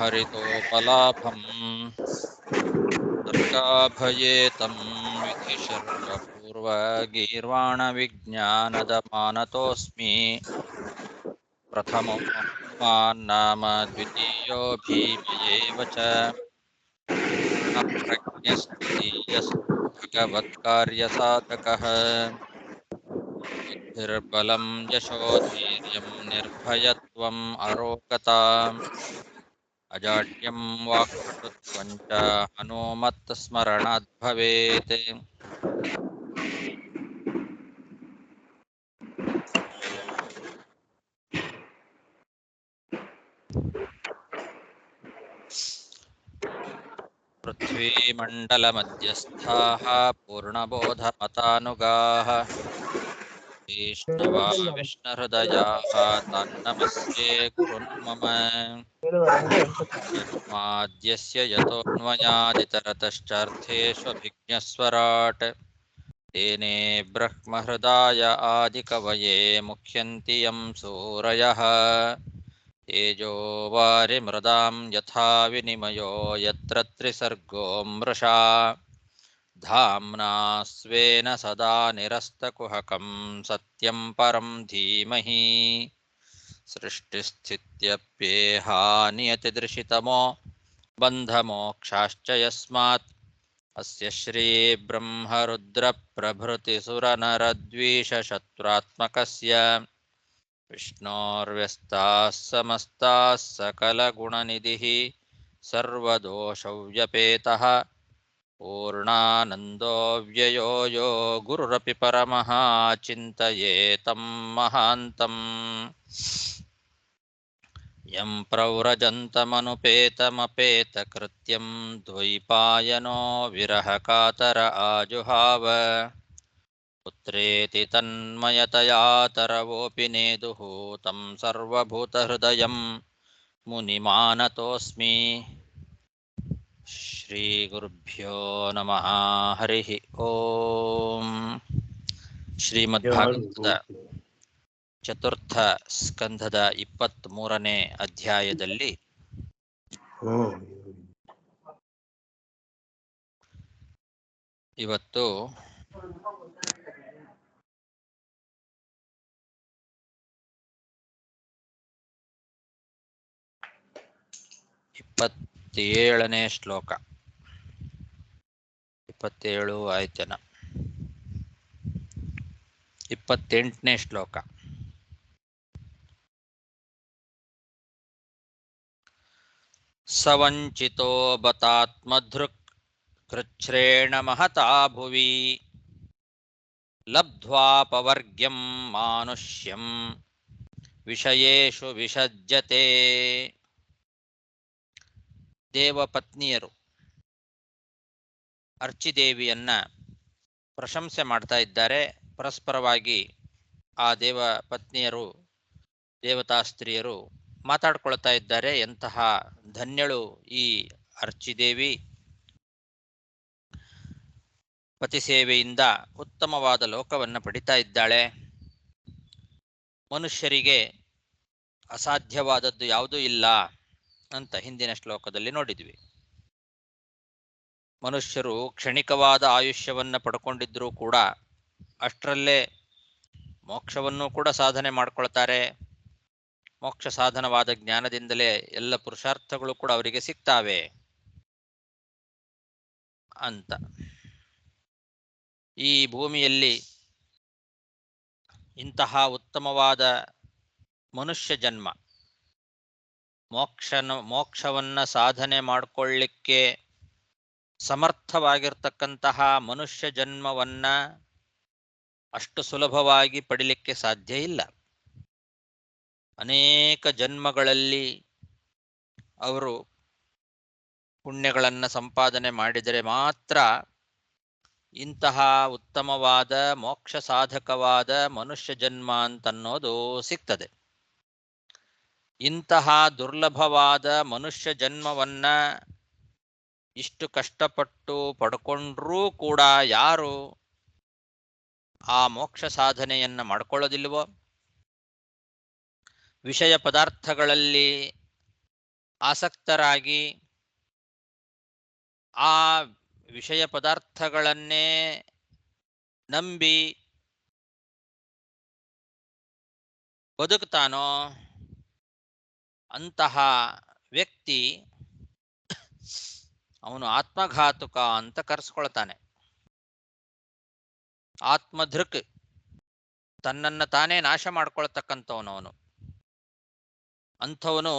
ಹರಿತೋಪಲಾಭಂ ಸರ್ಗಾಭಯೇ ತಂ ವಿಧಿಶರ್ವಪೂರ್ವಗೀರ್ವಾಣವಿಜ್ಞಾನದ ಮಾನತೋಸ್ಮಿ ಪ್ರಥಮೋ ಹನುಮಾನ್ ನಾಮ ದ್ವಿತೀಯೋ ಭೀಮಯೇವ ಚ ಪ್ರಜ್ಞಸ್ತೃತೀಯಸ್ತು ಭಗವತ್ಕಾರ್ಯಸಾಧಕಃ ಬುದ್ಧಿರ್ಬಲಂ ಯಶೋಧೈರ್ಯಂ ನಿರ್ಭಯತ್ವಂ ಅರೋಗತಾ ಅಜಾಡ್ಯಂ ವಾಕ್ಪಟುತ್ವಂ ಚ ಹನುಮತ್ಸ್ಮರಣಾತ್ ಭವೇತ್. ಪೃಥ್ವೀಮಂಡಲಮಧ್ಯಸ್ಥಾಃ ಪೂರ್ಣಬೋಧಮತಾನುಗಾಃ ವೈಷ್ಣವಾ ವಿಷ್ಣುಹೃದಯಾಃ ತಾನ್ನಮಸ್ಯೆ ಗುರುನ್ ಮಮ. ಜನ್ಮಾದ್ಯಸ್ಯ ಯತೋऽನ್ವಯಾದಿತರತಶ್ಚಾರ್ಥೇष्वभिज्ञस्वराट् तेने ब्रह्महृदाय आदिकवये मुह्यन्ति यं सूरयः तेजो वारिमृदां यथा विनिमयो यत्र त्रिसर्गो मृषा धाम्ना स्वेन सदा निरस्तकुहकं सत्यं परं धीमहि. सृष्टिस्थित्यप्येहानियतिदृशितमो बन्धमोक्षाश्च यस्मात् अस्य श्रीब्रह्मरुद्रप्रभृतिसुरनरद्वीषशत्रुरात्मकस्य विष्णोर्व्यस्ताः समस्ताः सकलगुणनिधिः सर्वदोषव्यपेतः पूर्णानन्दो व्ययो यो गुरुरपि परमः चिन्तयेतं महान्तम्. यं प्रव्रजन्तमनुपेतमपेतकृत्यं द्वैपायनो विरहकातर आजुहाव पुत्रेति तन्मयतया तरवोऽपि नेदुः तं सर्वभूतहृदयं मुनिमानतोऽस्मि. ಶ್ರೀಗುರುಭ್ಯೋ ನಮಃ. ಹರಿಃ ಓಂ. ಶ್ರೀಮದ್ಭಾಗವತದ ಚತುರ್ಥ ಸ್ಕಂಧದ 23ನೇ ಅಧ್ಯಾಯದಲ್ಲಿ ಇವತ್ತು 27ನೇ ಶ್ಲೋಕ. 27 ಆಯ್ತನ. 28ನೇ ಶ್ಲೋಕ. ಸವಂಚಿತೋ ಬತಾತ್ಮಧೃಕ್ ಕೃಚ್ಛ್ರೇಣ ಮಹತಾ ಭುವಿ ಲಬ್ಧ್ವಾಪವರ್ಗ್ಯಂ ಮಾನುಷ್ಯಂ ವಿಷಯೇಷು ವಿಷಜ್ಯತೆ. ದೇವಪತ್ನಿಯರು ಅರ್ಚಿದೇವಿಯನ್ನ ಪ್ರಶಂಸೆ ಮಾಡ್ತಾ ಇದ್ದಾರೆ. ಪರಸ್ಪರವಾಗಿ ಆ ದೇವಪತ್ನಿಯರು ದೇವತಾಸ್ತ್ರೀಯರು ಮಾತಾಡ್ಕೊಳ್ತಾ ಇದ್ದಾರೆ. ಎಂತಹ ಧನ್ಯಳು ಈ ಅರ್ಚಿದೇವಿ, ಪತಿಸೇವೆಯಿಂದ ಉತ್ತಮವಾದ ಲೋಕವನ್ನು ಪಡಿತಾ ಇದ್ದಾಳೆ. ಮನುಷ್ಯರಿಗೆ ಅಸಾಧ್ಯವಾದದ್ದು ಯಾವುದೂ ಇಲ್ಲ ಅಂತ ಹಿಂದಿನ ಶ್ಲೋಕದಲ್ಲಿ ನೋಡಿದ್ವಿ. ಮನುಷ್ಯರು ಕ್ಷಣಿಕವಾದ ಆಯುಷ್ಯವನ್ನು ಪಡ್ಕೊಂಡಿದ್ರೂ ಕೂಡ ಅಷ್ಟರಲ್ಲೇ ಮೋಕ್ಷವನ್ನು ಕೂಡ ಸಾಧನೆ ಮಾಡ್ಕೊಳ್ತಾರೆ. ಮೋಕ್ಷ ಸಾಧನವಾದ ಜ್ಞಾನದಿಂದಲೇ ಎಲ್ಲ ಪುರುಷಾರ್ಥಗಳು ಕೂಡ ಅವರಿಗೆ ಸಿಗ್ತಾವೆ ಅಂತ. ಈ ಭೂಮಿಯಲ್ಲಿ ಇಂತಹ ಉತ್ತಮವಾದ ಮನುಷ್ಯ ಜನ್ಮ, ಮೋಕ್ಷವನ್ನ ಸಾಧನೆ ಮಾಡಿಕೊಳ್ಳಿಕ್ಕೆ ಸಮರ್ಥವಾಗಿರ್ತಕ್ಕಂತಹ ಮನುಷ್ಯ ಜನ್ಮವನ್ನ ಅಷ್ಟು ಸುಲಭವಾಗಿ ಪಡಿಲಿಕ್ಕೆ ಸಾಧ್ಯ ಇಲ್ಲ. ಅನೇಕ ಜನ್ಮಗಳಲ್ಲಿ ಅವರು ಪುಣ್ಯಗಳನ್ನು ಸಂಪಾದನೆ ಮಾಡಿದರೆ ಮಾತ್ರ ಇಂತಹ ಉತ್ತಮವಾದ ಮೋಕ್ಷ ಸಾಧಕವಾದ ಮನುಷ್ಯ ಜನ್ಮ ಅಂತನ್ನೋದು ಸಿಗ್ತದೆ. ಇಂತಹ ದುರ್ಲಭವಾದ ಮನುಷ್ಯ ಜನ್ಮವನ್ನ ಇಷ್ಟು ಕಷ್ಟಪಟ್ಟು ಪಡ್ಕೊಂಡ್ರೂ ಕೂಡ ಯಾರು ಆ ಮೋಕ್ಷ ಸಾಧನೆಯನ್ನು ಮಾಡ್ಕೊಳ್ಳೋದಿಲ್ವೋ, ವಿಷಯ ಪದಾರ್ಥಗಳಲ್ಲಿ ಆಸಕ್ತರಾಗಿ ಆ ವಿಷಯ ಪದಾರ್ಥಗಳನ್ನೇ ನಂಬಿ ಬದುಕ್ತಾನೋ ಅಂತಹ ವ್ಯಕ್ತಿ ಅವನು ಆತ್ಮಘಾತುಕ ಅಂತ ಕರೆಸ್ಕೊಳ್ತಾನೆ. ಆತ್ಮಧೃಕ್, ತನ್ನನ್ನು ತಾನೇ ನಾಶ ಮಾಡ್ಕೊಳ್ತಕ್ಕಂಥವನು ಅವನು. ಅಂಥವನು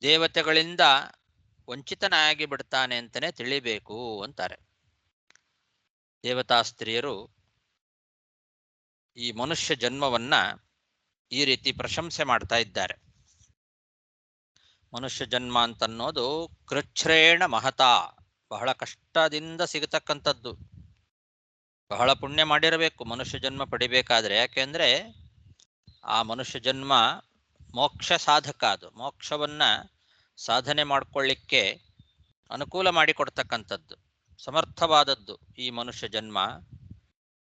ದೇವತೆಗಳಿಂದ ವಂಚಿತನಾಗಿ ಬಿಡ್ತಾನೆ ಅಂತಲೇ ತಿಳಿಬೇಕು ಅಂತಾರೆ. ದೇವತಾ ಸ್ತ್ರೀಯರು ಈ ಮನುಷ್ಯ ಜನ್ಮವನ್ನ ಈ ರೀತಿ ಪ್ರಶಂಸೆ ಮಾಡ್ತಾ ಇದ್ದಾರೆ. ಮನುಷ್ಯ ಜನ್ಮ ಅಂತನ್ನೋದು ಕೃಚ್ಛ್ರೇಣ ಮಹತಾ, ಬಹಳ ಕಷ್ಟದಿಂದ ಸಿಗತಕ್ಕಂಥದ್ದು. ಬಹಳ ಪುಣ್ಯ ಮಾಡಿರಬೇಕು ಮನುಷ್ಯ ಜನ್ಮ ಪಡಿಬೇಕಾದ್ರೆ. ಯಾಕೆಂದ್ರೆ ಆ ಮನುಷ್ಯ ಜನ್ಮ ಮೋಕ್ಷ ಸಾಧಕ. ಅದು ಮೋಕ್ಷವನ್ನ ಸಾಧನೆ ಮಾಡಿಕೊಳ್ಳಿಕ್ಕೆ ಅನುಕೂಲ ಮಾಡಿಕೊಡ್ತಕ್ಕಂಥದ್ದು, ಸಮರ್ಥವಾದದ್ದು ಈ ಮನುಷ್ಯ ಜನ್ಮ.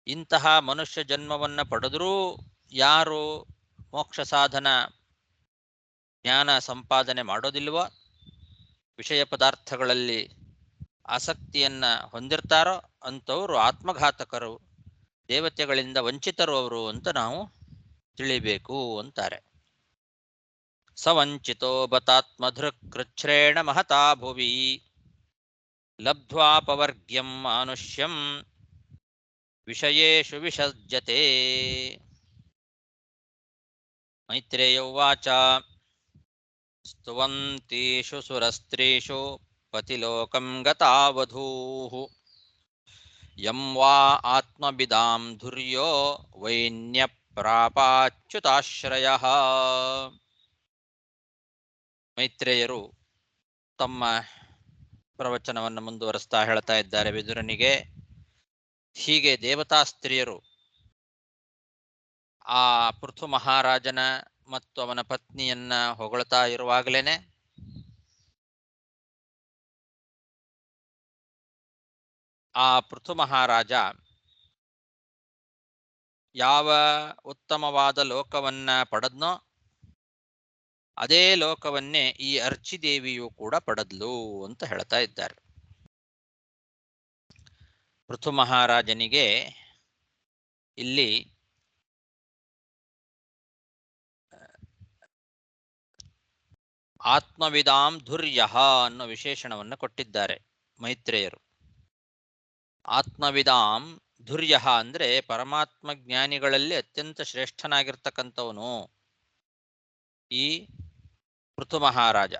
ಇಂತಹ ಮನುಷ್ಯ ಜನ್ಮವನ್ನು ಪಡೆದರೂ ಯಾರು ಮೋಕ್ಷ ಸಾಧನ ಜ್ಞಾನ ಸಂಪಾದನೆ ಮಾಡೋದಿಲ್ವೋ, ವಿಷಯ ಪದಾರ್ಥಗಳಲ್ಲಿ ಆಸಕ್ತಿಯನ್ನ ಹೊಂದಿರ್ತಾರೋ ಅಂಥವರು ಆತ್ಮಘಾತಕರು, ದೇವತೆಗಳಿಂದ ವಂಚಿತರು ಅವರು ಅಂತ ನಾವು ತಿಳಿಬೇಕು ಅಂತಾರೆ. ಸವಂಚಿತೋ ಬತಾತ್ಮಧೃಕ್ ಕೃಚ್ಛ್ರೇಣ ಮಹತಾ ಭುವಿ ಲಬ್ಧ್ವಾಪವರ್ಗ್ಯಂ ಮಾನುಷ್ಯಂ ವಿಷಯೇಷು ವಿಸಜ್ಜತೆ. ಮೈತ್ರೇಯ ಉವಾಚ ಸ್ತುವಂತೀಷು ಸುರಸ್ತ್ರೀಷು ಪತಿಲೋಕಂ ಗತಾ ವಧೂಃ ಯಂ ವಾ ಆತ್ಮವಿದಾಂ ಧುರ್ಯೋ ವೈನ್ಯ ಪ್ರಾಪಾಚ್ಯುತಾಶ್ರಯಃ. ಮೈತ್ರೇಯರು ತಮ್ಮ ಪ್ರವಚನವನ್ನು ಮುಂದುವರಿಸ್ತಾ ಹೇಳ್ತಾ ಇದ್ದಾರೆ ವಿದುರನಿಗೆ. ಹೀಗೆ ದೇವತಾ ಸ್ತ್ರೀಯರು ಆ ಪೃಥು ಮಹಾರಾಜನ ಮತ್ತು ಅವನ ಪತ್ನಿಯನ್ನ ಹೊಗಳ್ತಾ ಇರುವಾಗಲೇನೆ ಆ ಪೃಥು ಮಹಾರಾಜ ಯಾವ ಉತ್ತಮವಾದ ಲೋಕವನ್ನ ಪಡೆದ್ನೋ ಅದೇ ಲೋಕವನ್ನೇ ಈ ಅರ್ಚಿದೇವಿಯು ಕೂಡ ಪಡೆದ್ಲು ಅಂತ ಹೇಳ್ತಾ ಇದ್ದಾರೆ. ಪೃಥು ಮಹಾರಾಜನಿಗೆ ಇಲ್ಲಿ ಆತ್ಮವಿದಾಂ ಧುರ್ಯಃ ಅನ್ನೋ ವಿಶೇಷಣವನ್ನು ಕೊಟ್ಟಿದ್ದಾರೆ ಮೈತ್ರೇಯರು. ಆತ್ಮವಿದಾಂ ಧುರ್ಯಃ ಅಂದ್ರೆ ಪರಮಾತ್ಮ ಜ್ಞಾನಿಗಳಲ್ಲಿ ಅತ್ಯಂತ ಶ್ರೇಷ್ಠನಾಗಿರ್ತಕ್ಕಂಥವನು ಈ ಪೃಥು ಮಹಾರಾಜ.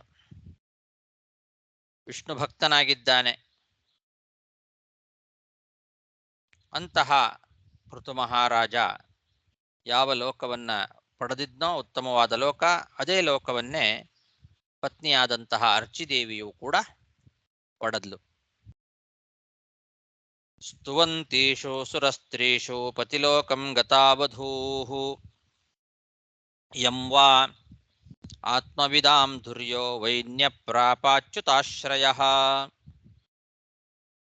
ವಿಷ್ಣು ಭಕ್ತನಾಗಿದ್ದಾನೆ. ಅಂತಹ ಪೃಥು ಮಹಾರಾಜ ಯಾವ ಲೋಕವನ್ನ ಪಡೆದಿದ್ನೋ ಉತ್ತಮವಾದ ಲೋಕ, ಅದೇ ಲೋಕವನ್ನೇ ಪತ್ನಿಯಾದಂತಹ ಅರ್ಚಿದೇವಿಯು ಕೂಡ ಪಡೆದ್ಲು. ಸ್ತುವಂತೀಷು ಸುರಸ್ತ್ರೀಷು ಪತಿಲೋಕಂ ಗತಾ ವಧೂಃ ಯಂ ವಾ ಆತ್ಮವಿದಾಂ ಧುರ್ಯೋ ವೈನ್ಯ ಪ್ರಾಪಾಚ್ಯುತಾಶ್ರಯಃ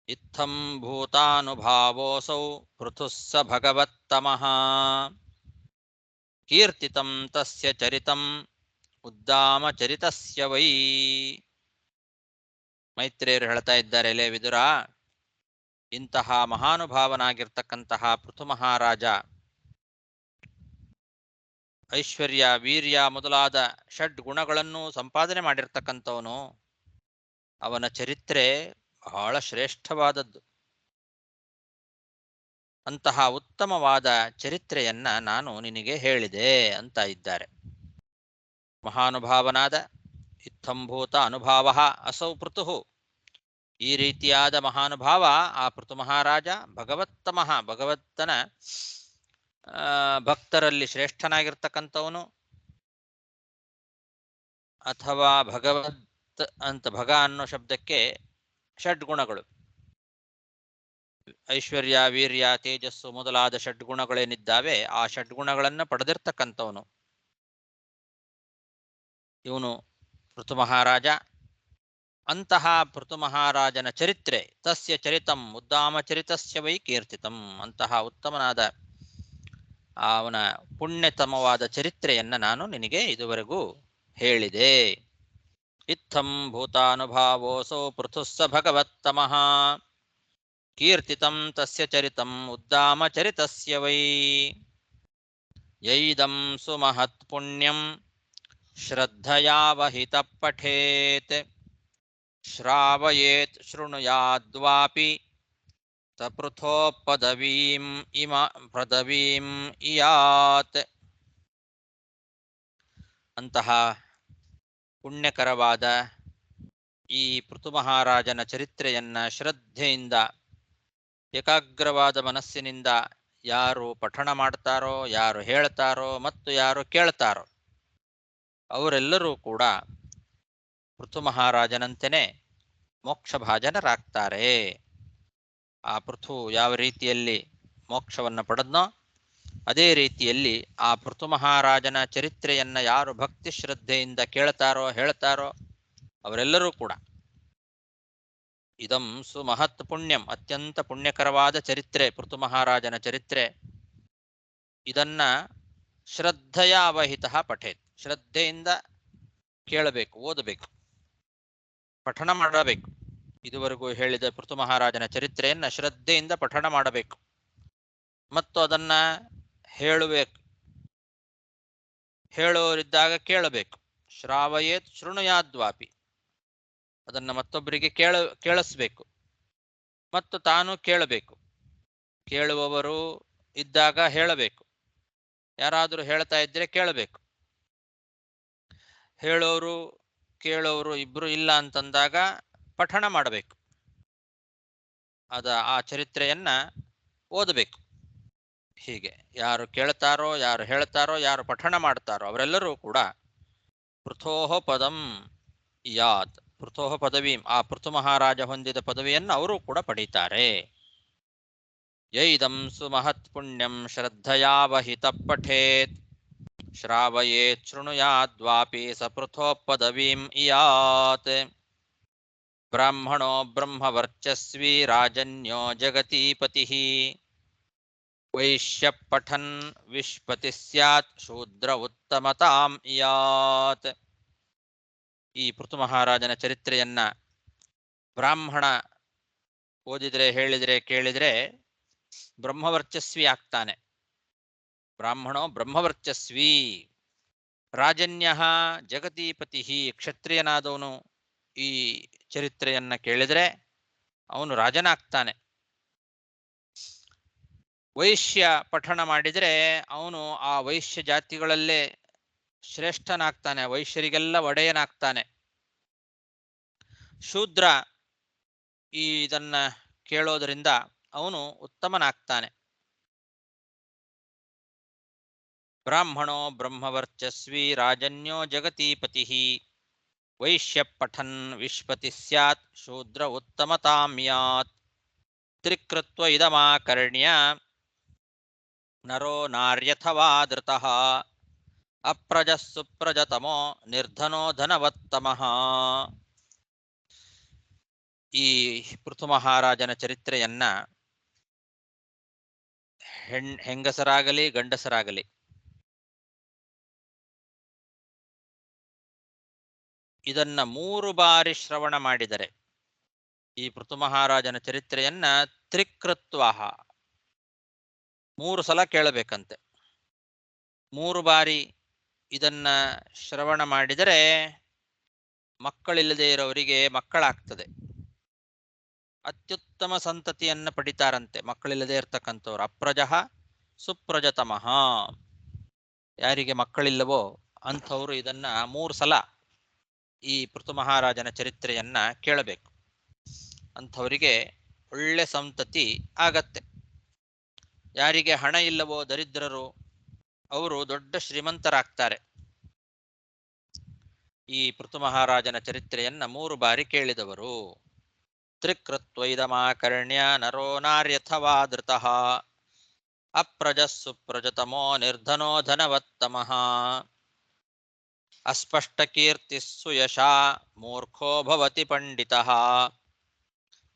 ಇತ್ತಂ ಭೂತಾನುಭಾವೋऽಸೌ ಪೃಥುಃ ಸ ಭಗವತ್ತಮಃ ಕೀರ್ತಿತಂ ತಸ್ಯ ಚರಿತಂ ಉದ್ದಾಮ ಚರಿತಸ್ಯ ವೈ. ಮೈತ್ರೇಯರು ಹೇಳ್ತಾ ಇದ್ದಾರೆ, ಲೇ ವಿದುರ, ಇಂತಹ ಮಹಾನುಭಾವನಾಗಿರ್ತಕ್ಕಂತಹ ಪೃಥು ಮಹಾರಾಜ ಐಶ್ವರ್ಯ ವೀರ್ಯ ಮೊದಲಾದ ಷಡ್ ಗುಣಗಳನ್ನು ಸಂಪಾದನೆ ಮಾಡಿರ್ತಕ್ಕಂಥವನು. ಅವನ ಚರಿತ್ರೆ ಬಹಳ ಶ್ರೇಷ್ಠವಾದದ್ದು. ಅಂತಹ ಉತ್ತಮವಾದ ಚರಿತ್ರೆಯನ್ನ ನಾನು ನಿನಗೆ ಹೇಳಿದೆ ಅಂತ ಇದ್ದಾರೆ. ಮಹಾನುಭಾವನಾದ ಇತ್ತಂಭೂತ ಅನುಭಾವ ಅಸೌ ಪೃಥು, ಈ ರೀತಿಯಾದ ಮಹಾನುಭಾವ ಆ ಪೃಥು ಮಹಾರಾಜ ಭಗವತ್ತಮಃ, ಭಗವತ್ತನ ಭಕ್ತರಲ್ಲಿ ಶ್ರೇಷ್ಠನಾಗಿರ್ತಕ್ಕಂಥವನು. ಅಥವಾ ಭಗವತ್ ಅಂತ ಭಗ ಅನ್ನೋ ಶಬ್ದಕ್ಕೆ ಷಡ್ಗುಣಗಳು, ಐಶ್ವರ್ಯ ವೀರ್ಯ ತೇಜಸ್ಸು ಮೊದಲಾದ ಷಡ್ಗುಣಗಳೇನಿದ್ದಾವೆ ಆ ಷಡ್ಗುಣಗಳನ್ನು ಪಡೆದಿರ್ತಕ್ಕಂಥವನು ಇವನು ಪೃಥು ಮಹಾರಾಜ. ಅಂತಹ ಪೃಥು ಮಹಾರಾಜನ ಚರಿತ್ರೆ ತಸ್ಯ ಚರಿತಂ ಉದ್ದಾಮ ಚರಿತಸ್ಯ ವೈ ಕೀರ್ತಿತಂ, ಅಂತಹ ಉತ್ತಮನಾದ ಅವನ ಪುಣ್ಯತಮವಾದ ಚರಿತ್ರೆಯನ್ನ ನಾನು ನಿನಗೆ ಇದುವರೆಗೂ ಹೇಳಿದೆ. ಇತ್ತಂ ಭೂತಾನುಭಾವೋऽಸೌ ಪೃಥುಃ ಸ ಭಗವತ್ತಮಃ ಕೀರ್ತಿತಂ ತಸ್ಯ ಚರಿತಂ ಉದ್ದಾಮ ಚರಿತಸ್ಯ ವೈ ಯೈದಂ ಸುಮಹತ್ ಪುಣ್ಯಂ ಶ್ರದ್ಧಯಾವಹಿತಃ ಪಠೇತ್ ಶ್ರಾವಯೇತ್ ಶೃಣುಯಾದ್ವಾಪಿ ತಪೃಥೋಪದವೀಂ ಪದವೀಂ ಇಯಾತ್. ಅಂತಹ ಪುಣ್ಯಕರವಾದ ಈ ಪೃಥು ಮಹಾರಾಜನ ಚರಿತ್ರೆಯನ್ನ ಶ್ರದ್ಧೆಯಿಂದ ಏಕಾಗ್ರವಾದ ಮನಸ್ಸಿನಿಂದ ಯಾರು ಪಠಣ ಮಾಡ್ತಾರೋ, ಯಾರು ಹೇಳ್ತಾರೋ ಮತ್ತು ಯಾರು ಕೇಳ್ತಾರೋ ಅವರೆಲ್ಲರೂ ಕೂಡ ಪೃಥು ಮಹಾರಾಜನಂತೆಯೇ ಮೋಕ್ಷಭಾಜನರಾಗ್ತಾರೆ. ಆ ಪೃಥು ಯಾವ ರೀತಿಯಲ್ಲಿ ಮೋಕ್ಷವನ್ನು ಪಡೆದ್ನೋ ಅದೇ ರೀತಿಯಲ್ಲಿ ಆ ಪೃಥು ಮಹಾರಾಜನ ಚರಿತ್ರೆಯನ್ನ ಯಾರು ಭಕ್ತಿ ಶ್ರದ್ಧೆಯಿಂದ ಕೇಳ್ತಾರೋ ಹೇಳ್ತಾರೋ ಅವರೆಲ್ಲರೂ ಕೂಡ ಇದಂ ಸುಮಹತ್ ಪುಣ್ಯಂ, ಅತ್ಯಂತ ಪುಣ್ಯಕರವಾದ ಚರಿತ್ರೆ ಪೃಥು ಮಹಾರಾಜನ ಚರಿತ್ರೆ. ಇದನ್ನ ಶ್ರದ್ಧೆಯ ಅವಹಿತ ಪಠೇತ್, ಶ್ರದ್ಧೆಯಿಂದ ಕೇಳಬೇಕು, ಓದಬೇಕು, ಪಠಣ ಮಾಡಬೇಕು. ಇದುವರೆಗೂ ಹೇಳಿದ ಪೃಥು ಮಹಾರಾಜನ ಚರಿತ್ರೆಯನ್ನ ಶ್ರದ್ಧೆಯಿಂದ ಪಠಣ ಮಾಡಬೇಕು ಮತ್ತು ಅದನ್ನ ಹೇಳಬೇಕು, ಹೇಳೋರಿದ್ದಾಗ ಕೇಳಬೇಕು. ಶ್ರಾವಯೇತ್ ಶೃಣುಯಾದ್ವಾಪಿ, ಅದನ್ನು ಮತ್ತೊಬ್ಬರಿಗೆ ಕೇಳಿಸ್ಬೇಕು ಮತ್ತು ತಾನು ಕೇಳಬೇಕು. ಕೇಳುವವರು ಇದ್ದಾಗ ಹೇಳಬೇಕು, ಯಾರಾದರೂ ಹೇಳ್ತಾ ಇದ್ರೆ ಕೇಳಬೇಕು. ಹೇಳೋರು ಕೇಳೋರು ಇಬ್ರು ಇಲ್ಲ ಅಂತಂದಾಗ ಪಠಣ ಮಾಡಬೇಕು, ಆ ಚರಿತ್ರೆಯನ್ನ ಓದಬೇಕು. ಹೀಗೆ ಯಾರು ಕೇಳ್ತಾರೋ, ಯಾರು ಹೇಳ್ತಾರೋ, ಯಾರು ಪಠಣ ಮಾಡ್ತಾರೋ ಅವರೆಲ್ಲರೂ ಕೂಡ ಪೃಥೋಹ ಪದಂ ಯಾತ್, ಪೃಥೋಹ ಪದವೀಂ, ಆ ಪೃಥು ಮಹಾರಾಜ ಹೊಂದಿದ ಪದವಿಯನ್ನು ಅವರು ಕೂಡ ಪಡೀತಾರೆ. ಯೈದಂ ಸುಮಹತ್ ಪುಣ್ಯಂ ಶ್ರದ್ಧಯಾವಹಿತಃ ಪಠೇತ್ ಶ್ರಾವಯೇತ್ ಶೃಣುಯಾದ್ವಾಪಿ ಸಪೃಥೋಪದವೀಂ ಇಯಾತ್. ಬ್ರಾಹ್ಮಣೋ ಬ್ರಹ್ಮವರ್ಚಸ್ವಿ ರಾಜನ್ಯೋ ಜಗತೀಪತಿಃ ವೈಶ್ಯ ಪಠನ್ ವಿಶ್ಪತಿ ಸ್ಯಾತ್ ಶೂದ್ರ ಉತ್ತಮತಾಂ ಇಯಾತ್. ಈ ಪೃಥು ಮಹಾರಾಜನ ಚರಿತ್ರೆಯನ್ನ ಬ್ರಾಹ್ಮಣ ಓದಿದ್ರೆ, ಹೇಳಿದ್ರೆ, ಕೇಳಿದ್ರೆ ಬ್ರಹ್ಮವರ್ಚಸ್ವಿ ಆಗ್ತಾನೆ. ಬ್ರಾಹ್ಮಣೋ ಬ್ರಹ್ಮವರ್ಚಸ್ವಿ. ರಾಜನ್ಯ ಜಗತೀಪತಿ, ಕ್ಷತ್ರಿಯನಾದವನು ಈ ಚರಿತ್ರೆಯನ್ನ ಕೇಳಿದ್ರೆ ಅವನು ರಾಜನಾಗ್ತಾನೆ. ವೈಶ್ಯ ಪಠಣ ಮಾಡಿದರೆ ಅವನು ಆ ವೈಶ್ಯ ಜಾತಿಗಳಲ್ಲೇ ಶ್ರೇಷ್ಠನಾಗ್ತಾನೆ, ವೈಶ್ಯರಿಗೆಲ್ಲ ಒಡೆಯನಾಗ್ತಾನೆ. ಶೂದ್ರ ಇದನ್ನ ಕೇಳೋದರಿಂದ ಅವನು ಉತ್ತಮನಾಗ್ತಾನೆ. ಬ್ರಾಹ್ಮಣೋ ಬ್ರಹ್ಮವರ್ಚಸ್ವಿ ರಾಜನ್ಯೋ ಜಗತೀಪತಿ ವೈಶ್ಯ ಪಠನ್ ವಿಶ್ಪತಿ ಸ್ಯಾತ್ ಶೂದ್ರ ಉತ್ತಮತಾಂ ಯಾತ್. ತ್ರಿಕೃತ್ವ ಇದಮಾಕರ್ಣ್ಯ ನರೋ ನಾರ್ಯಥವಾ ಧೃತಃ ಅಪ್ರಜಃ ಸುಪ್ರಜತಮೋ ನಿರ್ಧನೋ ಧನವತ್ತಮಃ. ಈ ಪೃಥು ಮಹಾರಾಜನ ಚರಿತ್ರೆಯನ್ನ ಹೆಂಗಸರಾಗಲಿ ಗಂಡಸರಾಗಲಿ ಇದನ್ನ 3 ಬಾರಿ ಶ್ರವಣ ಮಾಡಿದರೆ, ಈ ಪೃಥು ಮಹಾರಾಜನ ಚರಿತ್ರೆಯನ್ನ ತ್ರಿಕೃತ್ವ 3 ಸಲ ಕೇಳಬೇಕಂತೆ. 3 ಬಾರಿ ಇದನ್ನ ಶ್ರವಣ ಮಾಡಿದರೆ ಮಕ್ಕಳಿಲ್ಲದೆ ಇರೋರಿಗೆ ಮಕ್ಕಳಾಗ್ತದೆ, ಅತ್ಯುತ್ತಮ ಸಂತತಿಯನ್ನ ಪಡಿತಾರಂತೆ ಮಕ್ಕಳಿಲ್ಲದೆ ಇರ್ತಕ್ಕಂಥವ್ರು. ಅಪ್ರಜಃ ಸುಪ್ರಜತಮಃ, ಯಾರಿಗೆ ಮಕ್ಕಳಿಲ್ಲವೋ ಅಂಥವರು ಇದನ್ನ 3 ಸಲ ಈ ಪೃಥು ಮಹಾರಾಜನ ಚರಿತ್ರೆಯನ್ನ ಕೇಳಬೇಕು. ಅಂಥವರಿಗೆ ಒಳ್ಳೆ ಸಂತತಿ ಆಗತ್ತೆ. ಯಾರಿಗೆ ಹಣ ಇಲ್ಲವೋ ದರಿದ್ರರು ಅವರು ದೊಡ್ಡ ಶ್ರೀಮಂತರಾಗ್ತಾರೆ. ಈ ಪೃಥು ಮಹಾರಾಜನ ಚರಿತ್ರೆಯನ್ನ 3 ಬಾರಿ ಕೇಳಿದವರು. ತ್ರಿಕೃತ್ವೈದಮಾಕರ್ಣ್ಯ ನರೋ ನಾರ್ಯಥವಾ ಧೃತಃ ಅಪ್ರಜಃ ಸುಪ್ರಜತಮೋ ನಿರ್ಧನೋ ಧನವತ್ತಮಃ ಅಸ್ಪಷ್ಟಕೀರ್ತಿಃ ಸುಯಶಾ ಮೂರ್ಖೋ ಭವತಿ ಪಂಡಿತಃ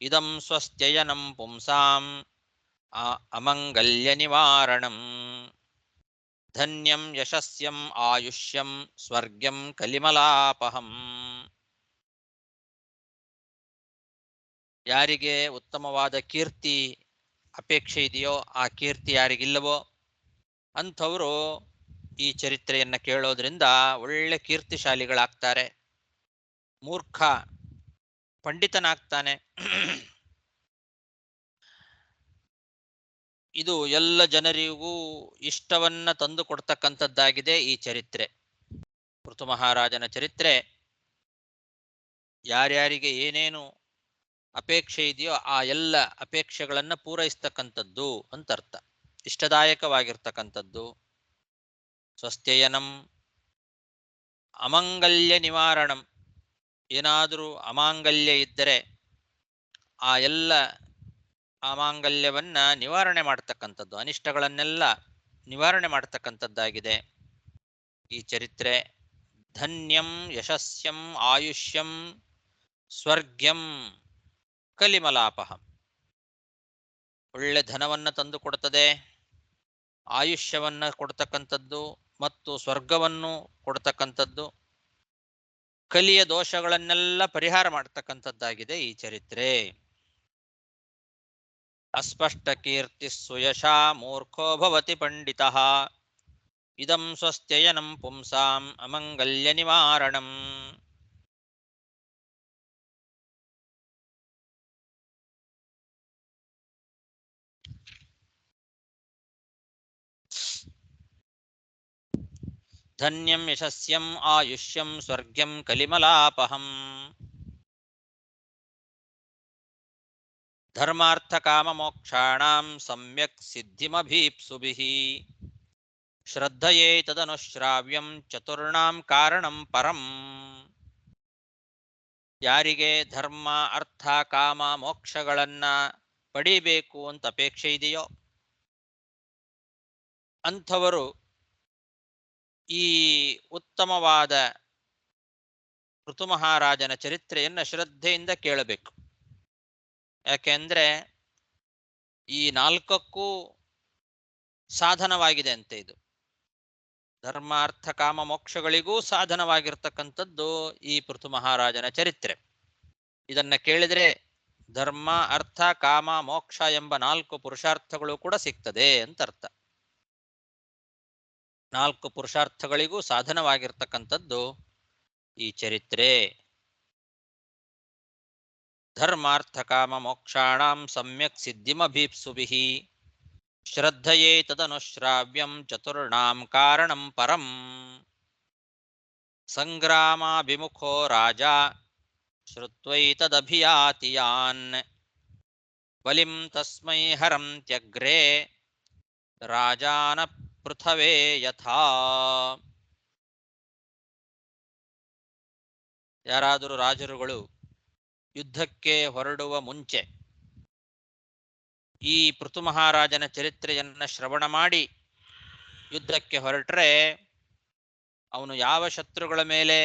ಇದಂ ಸ್ವಸ್ತ್ಯಯನಂ ಪುಂಸಾಂ ಅಮಂಗಲ್ಯ ನಿವಾರಣಂ ಧನ್ಯಂ ಯಶಸ್ಯಂ ಆಯುಷ್ಯಂ ಸ್ವರ್ಗ್ಯಂ ಕಲಿಮಲಾಪಹಂ. ಯಾರಿಗೆ ಉತ್ತಮವಾದ ಕೀರ್ತಿ ಅಪೇಕ್ಷೆ ಇದೆಯೋ, ಆ ಕೀರ್ತಿ ಯಾರಿಗಿಲ್ಲವೋ ಅಂಥವರು ಈ ಚರಿತ್ರೆಯನ್ನು ಕೇಳೋದ್ರಿಂದ ಒಳ್ಳೆ ಕೀರ್ತಿಶಾಲಿಗಳಾಗ್ತಾರೆ. ಮೂರ್ಖ ಪಂಡಿತನಾಗ್ತಾನೆ. ಇದು ಎಲ್ಲ ಜನರಿಗೂ ಇಷ್ಟವನ್ನ ತಂದು ಕೊಡ್ತಕ್ಕಂಥದ್ದಾಗಿದೆ ಈ ಚರಿತ್ರೆ. ಪೃಥು ಮಹಾರಾಜನ ಚರಿತ್ರೆ ಯಾರ್ಯಾರಿಗೆ ಏನೇನು ಅಪೇಕ್ಷೆ ಇದೆಯೋ ಆ ಎಲ್ಲ ಅಪೇಕ್ಷೆಗಳನ್ನು ಪೂರೈಸ್ತಕ್ಕಂಥದ್ದು ಅಂತ ಅರ್ಥ. ಇಷ್ಟದಾಯಕವಾಗಿರ್ತಕ್ಕಂಥದ್ದು. ಸ್ವಸ್ಥಯನಂ ಅಮಂಗಲ್ಯ ನಿವಾರಣಂ, ಏನಾದರೂ ಅಮಾಂಗಲ್ಯ ಇದ್ದರೆ ಆ ಎಲ್ಲ ಅಮಾಂಗಲ್ಯವನ್ನ ನಿವಾರಣೆ ಮಾಡ್ತಕ್ಕಂಥದ್ದು, ಅನಿಷ್ಟಗಳನ್ನೆಲ್ಲ ನಿವಾರಣೆ ಮಾಡ್ತಕ್ಕಂಥದ್ದಾಗಿದೆ ಈ ಚರಿತ್ರೆ. ಧನ್ಯಂ ಯಶಸ್ಯಂ ಆಯುಷ್ಯಂ ಸ್ವರ್ಗ್ಯಂ ಕಲಿಮಲಾಪಹಂ, ಒಳ್ಳೆ ಧನವನ್ನು ತಂದು ಕೊಡ್ತದೆ, ಆಯುಷ್ಯವನ್ನು ಕೊಡ್ತಕ್ಕಂಥದ್ದು ಮತ್ತು ಸ್ವರ್ಗವನ್ನು ಕೊಡ್ತಕ್ಕಂಥದ್ದು, ಕಲಿಯ ದೋಷಗಳನ್ನೆಲ್ಲ ಪರಿಹಾರ ಮಾಡ್ತಕ್ಕಂಥದ್ದಾಗಿದೆ ಈ ಚರಿತ್ರೆ. ಅಸ್ಪಷ್ಟ ಕೀರ್ತಿ ಸುಯಶಾ ಮೂರ್ಖೋ ಭವತಿ ಪಂಡಿತಃ ಇದಂ ಸ್ವಸ್ಥಯನಂ ಪುಂಸಾಂ ಅಮಂಗಲ್ಯ ನಿವಾರಣಂ. ಧನ್ಯಂ ಯಶಸ್ಯಂ ಆಯುಷ್ಯಂ ಸ್ವರ್ಗ್ಯಂ ಕಲಿಮಲಾಪಹಂ. ಧರ್ಮಾರ್ಥ ಕಾಮಮೋಕ್ಷಾಣಾಂ ಸಮ್ಯಕ್ ಸಿದ್ಧಿಮಭೀಪ್ಸುಭಿಃ ಶ್ರದ್ಧಯೇ ತದನುಶ್ರಾವ್ಯಂ ಚತುರ್ಣಾಂ ಕಾರಣಂ ಪರಂ. ಯಾರಿಗೆ ಧರ್ಮ ಅರ್ಥ ಕಾಮ ಮೋಕ್ಷಗಳನ್ನ ಪಡಿಬೇಕು ಅಂತ ಅಪೇಕ್ಷೆ ಇದೆಯೋ ಅಂಥವರು ಈ ಉತ್ತಮವಾದ ಋತು ಮಹಾರಾಜನ ಚರಿತ್ರೆಯನ್ನು ಶ್ರದ್ಧೆಯಿಂದ ಕೇಳಬೇಕು. ಯಾಕೆಂದ್ರೆ ಈ ನಾಲ್ಕಕ್ಕೂ ಸಾಧನವಾಗಿದೆ ಅಂತೆ. ಇದು ಧರ್ಮಾರ್ಥ ಕಾಮ ಮೋಕ್ಷಗಳಿಗೂ ಸಾಧನವಾಗಿರ್ತಕ್ಕಂಥದ್ದು ಈ ಪೃಥು ಮಹಾರಾಜನ ಚರಿತ್ರೆ. ಇದನ್ನ ಕೇಳಿದ್ರೆ ಧರ್ಮ ಅರ್ಥ ಕಾಮ ಮೋಕ್ಷ ಎಂಬ 4 ಪುರುಷಾರ್ಥಗಳು ಕೂಡ ಸಿಗ್ತದೆ ಅಂತ ಅರ್ಥ. 4 ಪುರುಷಾರ್ಥಗಳಿಗೂ ಸಾಧನವಾಗಿರ್ತಕ್ಕಂಥದ್ದು ಈ ಚರಿತ್ರೆ. ಧರ್ಮಾರ್ಥ ಕಾಮ ಮೋಕ್ಷಾಣಾಂ ಸಮ್ಯಕ್ ಸಿದ್ಧಿಮಭೀಪ್ಸುಭಿಃ ಶ್ರದ್ಧಯೇ ತದನುಶ್ರಾವ್ಯಂ ಚತುರ್ಣಾಂ ಕಾರಣಂ ಪರಂ. ಸಂಗ್ರಾಮಾಭಿಮುಖೋ ರಾಜ ಶ್ರುತ್ವೈತದಭಿಯಾತಿ ಯಾನ್ ಬಲಿಂ ತಸ್ಮೈ ಹರಂ ತ್ಯಗ್ರೇ ರಾಜಾನ ಪೃಥವೇ ಯಥಾ. ಯಾರಾದರೂ ರಾಜರುಗಳು ಯುದ್ಧಕ್ಕೆ ಹೊರಡುವ ಮುಂಚೆ ಈ ಪೃಥು ಮಹಾರಾಜನ ಚರಿತ್ರೆಯನ್ನ ಶ್ರವಣ ಮಾಡಿ ಯುದ್ಧಕ್ಕೆ ಹೊರಟ್ರೆ ಅವನು ಯಾವ ಶತ್ರುಗಳ ಮೇಲೆ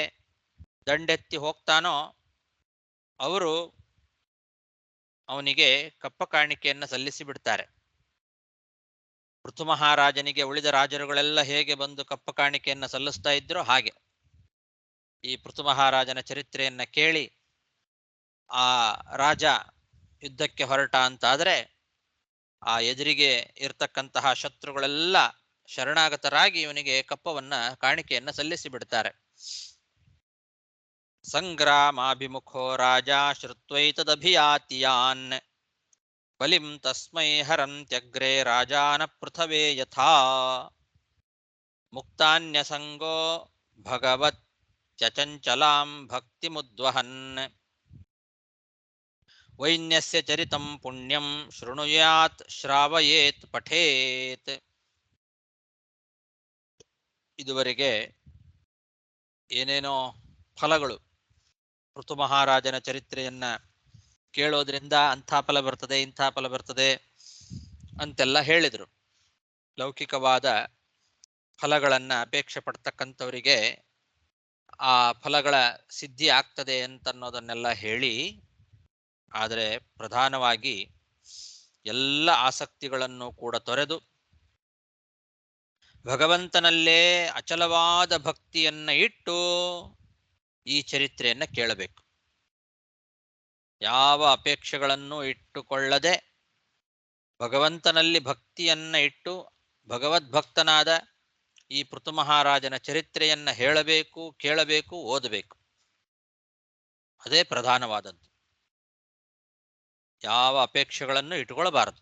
ದಂಡೆತ್ತಿ ಹೋಗ್ತಾನೋ ಅವರು ಅವನಿಗೆ ಕಪ್ಪ ಕಾಣಿಕೆಯನ್ನು ಸಲ್ಲಿಸಿ ಬಿಡ್ತಾರೆ. ಪೃಥು ಮಹಾರಾಜನಿಗೆ ಉಳಿದ ರಾಜರುಗಳೆಲ್ಲ ಹೇಗೆ ಬಂದು ಕಪ್ಪ ಕಾಣಿಕೆಯನ್ನು ಸಲ್ಲಿಸ್ತಾ ಇದ್ರೋ ಹಾಗೆ ಈ ಪೃಥು ಮಹಾರಾಜನ ಚರಿತ್ರೆಯನ್ನ ಕೇಳಿ ಆ ರಾಜ ಯುದ್ಧಕ್ಕೆ ಹೊರಟ ಅಂತಾದರೆ ಆ ಎದುರಿಗೆ ಇರ್ತಕ್ಕಂತಹ ಶತ್ರುಗಳೆಲ್ಲ ಶರಣಾಗತರಾಗಿ ಇವನಿಗೆ ಕಪ್ಪವನ್ನ ಕಾಣಿಕೆಯನ್ನ ಸಲ್ಲಿಸಿ ಬಿಡ್ತಾರೆ. ಸಂಗ್ರಾಮಾಭಿಮುಖೋ ರಾಜ ಶ್ರುತ್ವೈತದಭಿಯಾತಿ ಯಾನ್ ಬಲಿಂ ತಸ್ಮೈ ಹರಂ ತ್ಯಗ್ರೇ ರಾಜಾನ ಪೃಥವೇ ಯಥಾ. ಮುಕ್ತಾನ್ಯಸಂಗೋ ಭಗವತ್ ಚಂಚಲಾಂ ಭಕ್ತಿಮುದ್ವಹನ್ ವೈನ್ಯಸ್ಯ ಚರಿತಂ ಪುಣ್ಯಂ ಶೃಣುಯಾತ್ ಶ್ರಾವಯೇತ್ ಪಠೇತ್. ಇದುವರೆಗೆ ಏನೇನೋ ಫಲಗಳು ಋತು ಮಹಾರಾಜನ ಚರಿತ್ರೆಯನ್ನ ಕೇಳೋದ್ರಿಂದ ಅಂಥ ಫಲ ಬರ್ತದೆ ಇಂಥ ಫಲ ಬರ್ತದೆ ಅಂತೆಲ್ಲ ಹೇಳಿದರು. ಲೌಕಿಕವಾದ ಫಲಗಳನ್ನ ಅಪೇಕ್ಷೆ ಪಡ್ತಕ್ಕಂಥವರಿಗೆ ಆ ಫಲಗಳ ಸಿದ್ಧಿ ಆಗ್ತದೆ ಅಂತನ್ನೋದನ್ನೆಲ್ಲ ಹೇಳಿ, ಆದರೆ ಪ್ರಧಾನವಾಗಿ ಎಲ್ಲ ಆಸಕ್ತಿಗಳನ್ನು ಕೂಡ ತೊರೆದು ಭಗವಂತನಲ್ಲೇ ಅಚಲವಾದ ಭಕ್ತಿಯನ್ನ ಇಟ್ಟು ಈ ಚರಿತ್ರೆಯನ್ನ ಕೇಳಬೇಕು. ಯಾವ ಅಪೇಕ್ಷೆಗಳನ್ನು ಇಟ್ಟುಕೊಳ್ಳದೆ ಭಗವಂತನಲ್ಲಿ ಭಕ್ತಿಯನ್ನ ಇಟ್ಟು ಭಗವದ್ಭಕ್ತನಾದ ಈ ಪೃಥು ಮಹಾರಾಜನ ಚರಿತ್ರೆಯನ್ನ ಹೇಳಬೇಕು, ಕೇಳಬೇಕು, ಓದಬೇಕು. ಅದೇ ಪ್ರಧಾನವಾದದ್ದು. ಯಾವ ಅಪೇಕ್ಷೆಗಳನ್ನು ಇಟ್ಟುಕೊಳ್ಳಬಾರದು.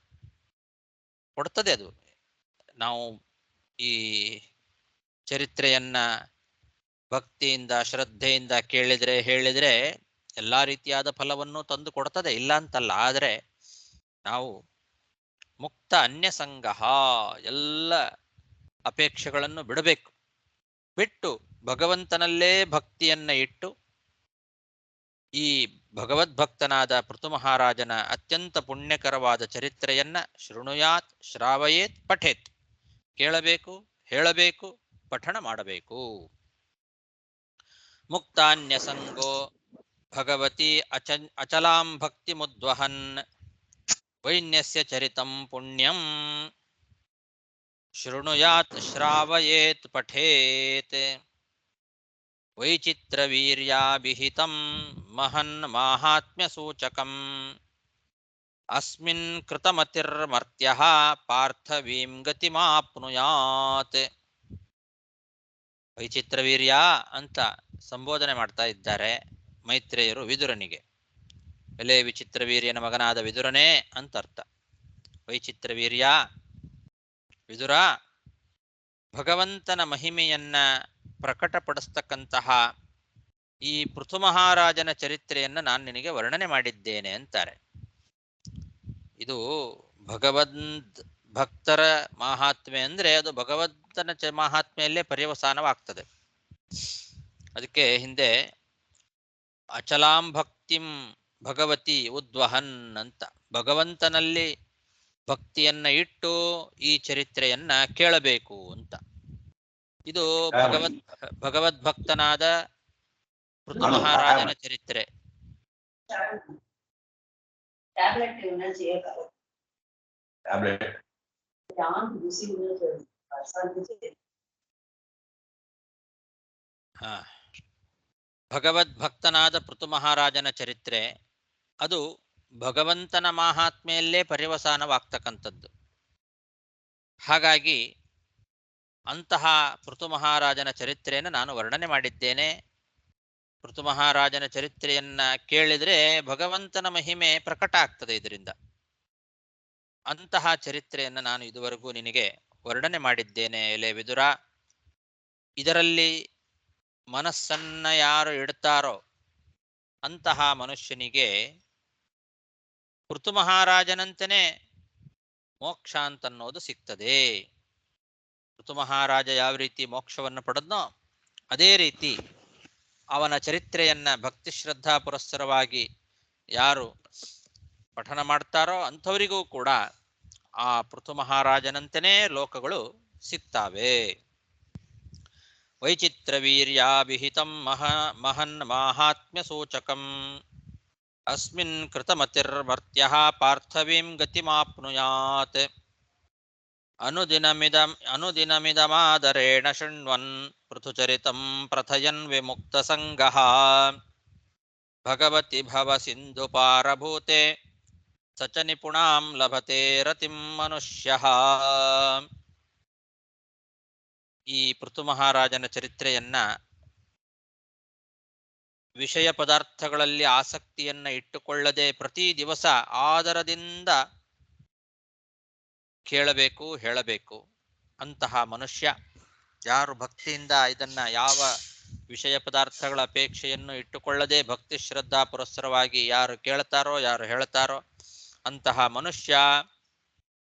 ಕೊಡ್ತದೆ ಅದು. ನಾವು ಈ ಚರಿತ್ರೆಯನ್ನ ಭಕ್ತಿಯಿಂದ ಶ್ರದ್ಧೆಯಿಂದ ಕೇಳಿದ್ರೆ ಹೇಳಿದ್ರೆ ಎಲ್ಲಾ ರೀತಿಯಾದ ಫಲವನ್ನು ತಂದು ಕೊಡ್ತದೆ, ಇಲ್ಲ ಅಂತಲ್ಲ. ಆದರೆ ನಾವು ಮುಕ್ತ ಅನ್ಯಸಂಗಹ, ಎಲ್ಲ ಅಪೇಕ್ಷೆಗಳನ್ನು ಬಿಡಬೇಕು. ಬಿಟ್ಟು ಭಗವಂತನಲ್ಲೇ ಭಕ್ತಿಯನ್ನ ಇಟ್ಟು ಈ ಭಗವದ್ಭಕ್ತನಾದ ಪೃಥು ಮಹಾರಾಜನ ಅತ್ಯಂತ ಪುಣ್ಯಕರವಾದ ಚರಿತ್ರೆಯನ್ನ ಶೃಣುಯಾತ್ ಶ್ರಾವಯೇತ್ ಪಠೇತ್, ಕೇಳಬೇಕು, ಹೇಳಬೇಕು, ಪಠಣ ಮಾಡಬೇಕು. ಮುಕ್ತಾನ್ಯಸಂಗೋ ಭಗವತಿ ಅಚಲಾಂ ಭಕ್ತಿ ಮುದ್ವಹನ್ ವೈನ್ಯಸ್ಯ ಚರಿತಂ ಪುಣ್ಯಂ ಶೃಣುಯಾತ್ ಶ್ರಾವಯೇತ್ ಪಠೇತ್ ವೈಚಿತ್ರವೀರ್ಯಾಭಿಹಿತಂ ಮಹನ್ ಮಾಹಾತ್ಮ್ಯ ಸೂಚಕಂ ಅಸ್ಮಿನ್ ಕೃತಮತಿರ್ಮರ್ತ್ಯಃ ಪಾರ್ಥವೀಂ ಗತಿಮಾಪ್ನುಯಾತ್. ವೈಚಿತ್ರವೀರ್ಯ ಅಂತ ಸಂಬೋಧನೆ ಮಾಡ್ತಾ ಇದ್ದಾರೆ ಮೈತ್ರೇಯರು ವಿದುರನಿಗೆ. ಎಲೆ ವಿಚಿತ್ರವೀರ್ಯನ ಮಗನಾದ ವಿದುರನೇ ಅಂತ ಅರ್ಥ. ವೈಚಿತ್ರವೀರ್ಯ, ವಿದುರ, ಭಗವಂತನ ಮಹಿಮೆಯನ್ನ ಪ್ರಕಟಪಡಿಸ್ತಕ್ಕಂತಹ ಈ ಪೃಥು ಮಹಾರಾಜನ ಚರಿತ್ರೆಯನ್ನ ನಾನು ನಿನಗೆ ವರ್ಣನೆ ಮಾಡಿದ್ದೇನೆ ಅಂತಾರೆ. ಇದು ಭಗವಂತ ಭಕ್ತರ ಮಹಾತ್ಮೆ ಅಂದ್ರೆ ಅದು ಭಗವಂತನ ಮಹಾತ್ಮೆಯಲ್ಲೇ ಪರ್ಯವಸಾನವಾಗ್ತದೆ. ಅದಕ್ಕೆ ಹಿಂದೆ ಅಚಲಾಂ ಭಕ್ತಿಂ ಭಗವತಿ ಉದ್ವಹನ್ ಅಂತ, ಭಗವಂತನಲ್ಲಿ ಭಕ್ತಿಯನ್ನ ಇಟ್ಟು ಈ ಚರಿತ್ರೆಯನ್ನ ಕೇಳಬೇಕು ಅಂತ. ಇದು ಭಗವದ್ಭಕ್ತನಾದ ಪೃಥು ಮಹಾರಾಜನ ಚರಿತ್ರೆ. ಭಗವದ್ಭಕ್ತನಾದ ಪೃಥು ಮಹಾರಾಜನ ಚರಿತ್ರೆ ಅದು ಭಗವಂತನ ಮಹಾತ್ಮೆಯಲ್ಲೇ ಪರ್ಯವಸಾನವಾಗ್ತಕ್ಕಂಥದ್ದು. ಹಾಗಾಗಿ ಅಂತಹ ಪೃಥು ಮಹಾರಾಜನ ಚರಿತ್ರೆಯನ್ನು ನಾನು ವರ್ಣನೆ ಮಾಡಿದ್ದೇನೆ. ಪೃಥು ಮಹಾರಾಜನ ಚರಿತ್ರೆಯನ್ನ ಕೇಳಿದ್ರೆ ಭಗವಂತನ ಮಹಿಮೆ ಪ್ರಕಟ ಆಗ್ತದೆ ಇದರಿಂದ. ಅಂತಹ ಚರಿತ್ರೆಯನ್ನು ನಾನು ಇದುವರೆಗೂ ನಿನಗೆ ವರ್ಣನೆ ಮಾಡಿದ್ದೇನೆ ಎಲೆ ವಿದುರ. ಇದರಲ್ಲಿ ಮನಸ್ಸನ್ನ ಯಾರು ಇಡ್ತಾರೋ ಅಂತಹ ಮನುಷ್ಯನಿಗೆ ಪೃಥು ಮಹಾರಾಜನಂತೆಯೇ ಮೋಕ್ಷ ಅಂತನ್ನೋದು ಸಿಗ್ತದೆ. ಪೃಥು ಮಹಾರಾಜ ಯಾವ ರೀತಿ ಮೋಕ್ಷವನ್ನು ಪಡೆದ್ನೋ ಅದೇ ರೀತಿ ಅವನ ಚರಿತ್ರೆಯನ್ನ ಭಕ್ತಿ ಶ್ರದ್ಧಾ ಪುರಸ್ಸರವಾಗಿ ಯಾರು ಪಠನ ಮಾಡ್ತಾರೋ ಅಂಥವರಿಗೂ ಕೂಡ ಆ ಪೃಥು ಮಹಾರಾಜನಂತೆಯೇ ಲೋಕಗಳು ಸಿಗ್ತಾವೆ. ವೈಚಿತ್ರವೀರ್ಯಾಭಿಹಿತಂ ಮಹನ್ ಮಾಹಾತ್ಮ್ಯ ಸೂಚಕಂ ಅಸ್ಮಿನ್ ಕೃತಮತಿರ್ಮರ್ತ್ಯಃ ಪಾರ್ಥವೀಂ ಗತಿಮಾಪ್ನುಯಾತ್ ಅನುದಿನಮಿದಮಾದರೇಣ ಶೃಣ್ವನ್ ಪೃಥುಚರಿತಂ ಪ್ರಥಯನ್ ವಿಮುಕ್ತಸಂಗಃ ಭಗವತಿ ಭವ ಸಿಂಧು ಪಾರಭೂತೆ ಸಚ ನಿಪುಣಾಂ ಲಭತೆ ರತಿಂ ಮನುಷ್ಯಃ. ಈ ಪೃಥು ಮಹಾರಾಜನ ಚರಿತ್ರೆಯನ್ನ ವಿಷಯ ಪದಾರ್ಥಗಳಲ್ಲಿ ಆಸಕ್ತಿಯನ್ನ ಇಟ್ಟುಕೊಳ್ಳದೆ ಪ್ರತಿ ದಿವಸ ಆದರದಿಂದ ಕೇಳಬೇಕು, ಹೇಳಬೇಕು. ಅಂತಹ ಮನುಷ್ಯ ಯಾರು ಭಕ್ತಿಯಿಂದ ಇದನ್ನ ಯಾವ ವಿಷಯ ಪದಾರ್ಥಗಳ ಅಪೇಕ್ಷೆಯನ್ನು ಇಟ್ಟುಕೊಳ್ಳದೆ ಭಕ್ತಿ ಶ್ರದ್ಧಾ ಪುರಸ್ಸರವಾಗಿ ಯಾರು ಕೇಳ್ತಾರೋ ಯಾರು ಹೇಳ್ತಾರೋ ಅಂತಹ ಮನುಷ್ಯ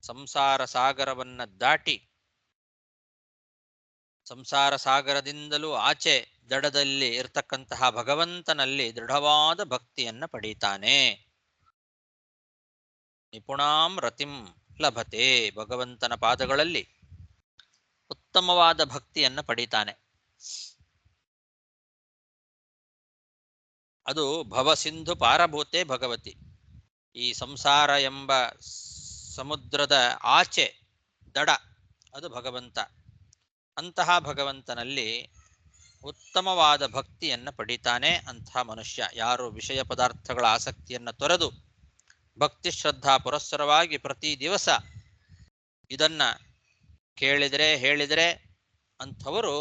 ಸಂಸಾರ ಸಾಗರವನ್ನ ದಾಟಿ ಸಂಸಾರ ಸಾಗರದಿಂದಲೂ ಆಚೆ ದಡದಲ್ಲಿ ಇರತಕ್ಕಂತಹ ಭಗವಂತನಲ್ಲಿ ದೃಢವಾದ ಭಕ್ತಿಯನ್ನ ಪಡೀತಾನೆ. ನಿಪುಣಾಂ ರತಿಂ ಲಭತೆ, ಭಗವಂತನ ಪಾದಗಳಲ್ಲಿ ಉತ್ತಮವಾದ ಭಕ್ತಿಯನ್ನ ಪಡೀತಾನೆ. ಅದು ಭವಸಿಂಧು ಪಾರಭೂತೆ ಭಗವತಿ, ಈ ಸಂಸಾರ ಎಂಬ ಸಮುದ್ರದ ಆಚೆ ದಡ ಅದು ಭಗವಂತ. ಅಂತಹ ಭಗವಂತನಲ್ಲಿ ಉತ್ತಮವಾದ ಭಕ್ತಿಯನ್ನು ಪಡಿತಾನೆ. ಅಂಥ ಮನುಷ್ಯ ಯಾರು ವಿಷಯ ಪದಾರ್ಥಗಳ ಆಸಕ್ತಿಯನ್ನು ತೊರೆದು ಭಕ್ತಿ ಶ್ರದ್ಧಾ ಪುರಸ್ಸರವಾಗಿ ಪ್ರತಿ ದಿವಸ ಇದನ್ನ ಕೇಳಿದರೆ ಹೇಳಿದರೆ ಅಂಥವರು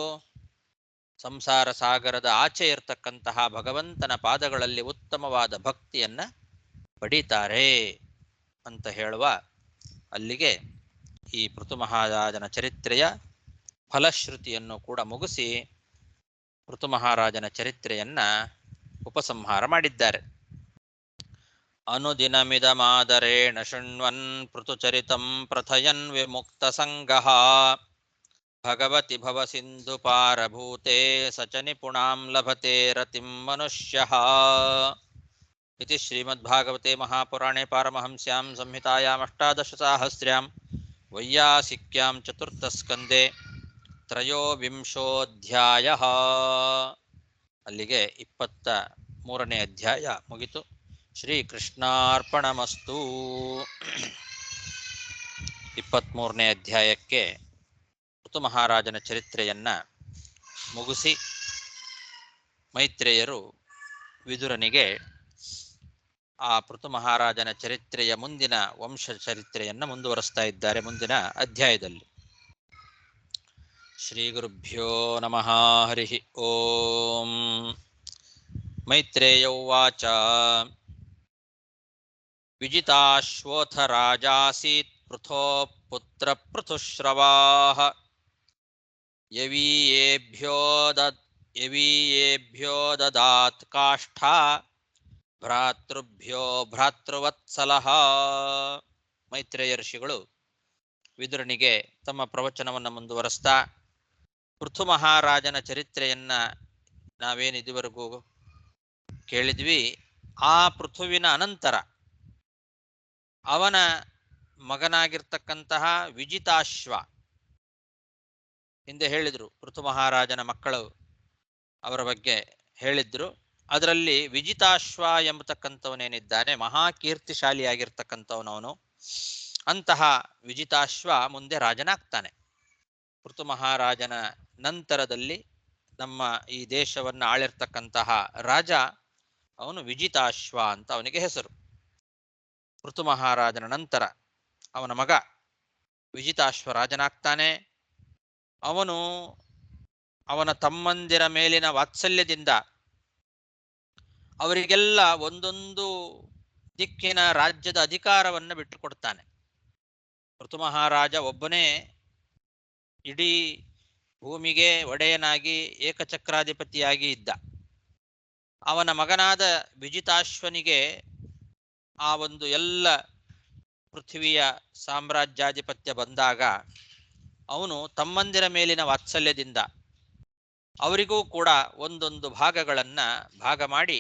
ಸಂಸಾರ ಸಾಗರದ ಆಚೆ ಇರತಕ್ಕಂತಹ ಭಗವಂತನ ಪಾದಗಳಲ್ಲಿ ಉತ್ತಮವಾದ ಭಕ್ತಿಯನ್ನ ಪಡೀತಾರೆ ಅಂತ ಹೇಳುವ ಅಲ್ಲಿಗೆ ಈ ಪೃಥು ಮಹಾರಾಜನ ಚರಿತ್ರೆಯ ಫಲಶ್ರುತಿಯನ್ನು ಕೂಡ ಮುಗಿಸಿ ಪೃಥು ಮಹಾರಾಜನ ಚರಿತ್ರೆಯನ್ನ ಉಪಸಂಹಾರ ಮಾಡಿದ್ದಾರೆ. ಅನುದಿನಮಿದಮಾದರೇಣ ಶೃಣ್ವನ್ ಪೃಥುಚರಿತಂ ಪ್ರಥಯನ್ ವಿಮುಕ್ತ ಸಂಗಃ ಭಗವತಿ ಭವ ಸಿಂಧು ಪಾರಭೂತೆ ಸಚ ನಿಪುಣಾಂ ಲಭತೆ ರತಿಂ ಮನುಷ್ಯಃ ಇತಿ ಶ್ರೀಮದ್ಭಾಗವತೆ ಮಹಾಪುರಾಣೆ ಪಾರಮಹಂಸ್ಯಾಂ ಸಂಹಿತಾಯಾಂ ಅಷ್ಟಾದಶಸಾಹಸ್ರ್ಯಾಂ ವೈಯಾಸಿಕ್ಯಾಂ ಚತುರ್ಥಸ್ಕಂದೆ ತ್ರಯೋವಿಂಶೋಧ್ಯಾಯಃ. ಅಲ್ಲಿಗೆ 23ನೇ ಅಧ್ಯಾಯ ಮುಗಿತು. ಶ್ರೀಕೃಷ್ಣಾರ್ಪಣಮಸ್ತು. 23ನೇ ಅಧ್ಯಾಯಕ್ಕೆ ಪೃಥು ಮಹಾರಾಜನ ಚರಿತ್ರೆಯನ್ನ ಮುಗಿಸಿ ಮೈತ್ರೇಯರು ವಿದುರನಿಗೆ ಆ ಪೃಥು ಮಹಾರಾಜನ ಚರಿತ್ರೆಯ ಮುಂದಿನ ವಂಶ ಚರಿತ್ರೆಯನ್ನು ಮುಂದುವರಿಸ್ತಾ ಇದ್ದಾರೆ ಮುಂದಿನ ಅಧ್ಯಾಯದಲ್ಲಿ. ಶ್ರೀ ಗುರುಭ್ಯೋ ನಮಃ. ಹರಿ ಓಂ. ಮೈತ್ರೇಯ ಉವಾಚ. ವಿಜಿತಾಶ್ವೋಥ ರಾಜಾಸೀತ್ ಪೃಥೋ ಪುತ್ರ ಪೃಥುಶ್ರವಾಃ ಯವೀಯೇಭ್ಯೋ ದದಾತ್ ಕಾಷ್ಠಾ ಭ್ರಾತೃಭ್ಯೋ ಭ್ರಾತೃವತ್ಸಲಃ. ಮೈತ್ರೇಯ ಋಷಿಗಳು ವಿದುರನಿಗೆ ತಮ್ಮ ಪ್ರವಚನವನ್ನು ಮುಂದುವರೆಸ್ತಾ ಪೃಥು ಮಹಾರಾಜನ ಚರಿತ್ರೆಯನ್ನ ನಾವೇನು ಇದುವರೆಗೂ ಕೇಳಿದ್ವಿ, ಆ ಪೃಥುವಿನ ಅನಂತರ ಅವನ ಮಗನಾಗಿರ್ತಕ್ಕಂತಹ ವಿಜಿತಾಶ್ವ, ಹಿಂದೆ ಹೇಳಿದ್ರು ಪೃಥು ಮಹಾರಾಜನ ಮಕ್ಕಳು ಅವರ ಬಗ್ಗೆ ಹೇಳಿದ್ರು. ಅದರಲ್ಲಿ ವಿಜಿತಾಶ್ವ ಎಂಬತಕ್ಕಂಥವನೇನಿದ್ದಾನೆ ಮಹಾಕೀರ್ತಿಶಾಲಿಯಾಗಿರ್ತಕ್ಕಂಥವನವನು. ಅಂತಹ ವಿಜಿತಾಶ್ವ ಮುಂದೆ ರಾಜನಾಗ್ತಾನೆ. ಪೃಥು ಮಹಾರಾಜನ ನಂತರದಲ್ಲಿ ನಮ್ಮ ಈ ದೇಶವನ್ನು ಆಳಿರ್ತಕ್ಕಂತಹ ರಾಜ ಅವನು ವಿಜಿತಾಶ್ವ ಅಂತ ಅವನಿಗೆ ಹೆಸರು. ಪೃಥು ಮಹಾರಾಜನ ನಂತರ ಅವನ ಮಗ ವಿಜಿತಾಶ್ವ ರಾಜನಾಗ್ತಾನೆ. ಅವನು ಅವನ ತಮ್ಮಂದಿರ ಮೇಲಿನ ವಾತ್ಸಲ್ಯದಿಂದ ಅವರಿಗೆಲ್ಲ ಒಂದೊಂದು ದಿಕ್ಕಿನ ರಾಜ್ಯದ ಅಧಿಕಾರವನ್ನು ಬಿಟ್ಟುಕೊಡ್ತಾನೆ. ಪೃಥು ಮಹಾರಾಜ ಒಬ್ಬನೇ ಇಡೀ ಭೂಮಿಗೆ ಒಡೆಯನಾಗಿ ಏಕಚಕ್ರಾಧಿಪತಿಯಾಗಿ ಇದ್ದ. ಅವನ ಮಗನಾದ ವಿಜಿತಾಶ್ವನಿಗೆ ಆ ಒಂದು ಎಲ್ಲ ಪೃಥ್ವಿಯ ಸಾಮ್ರಾಜ್ಯಾಧಿಪತ್ಯ ಬಂದಾಗ ಅವನು ತಮ್ಮಂದಿರ ಮೇಲಿನ ವಾತ್ಸಲ್ಯದಿಂದ ಅವರಿಗೂ ಕೂಡ ಒಂದೊಂದು ಭಾಗ ಮಾಡಿ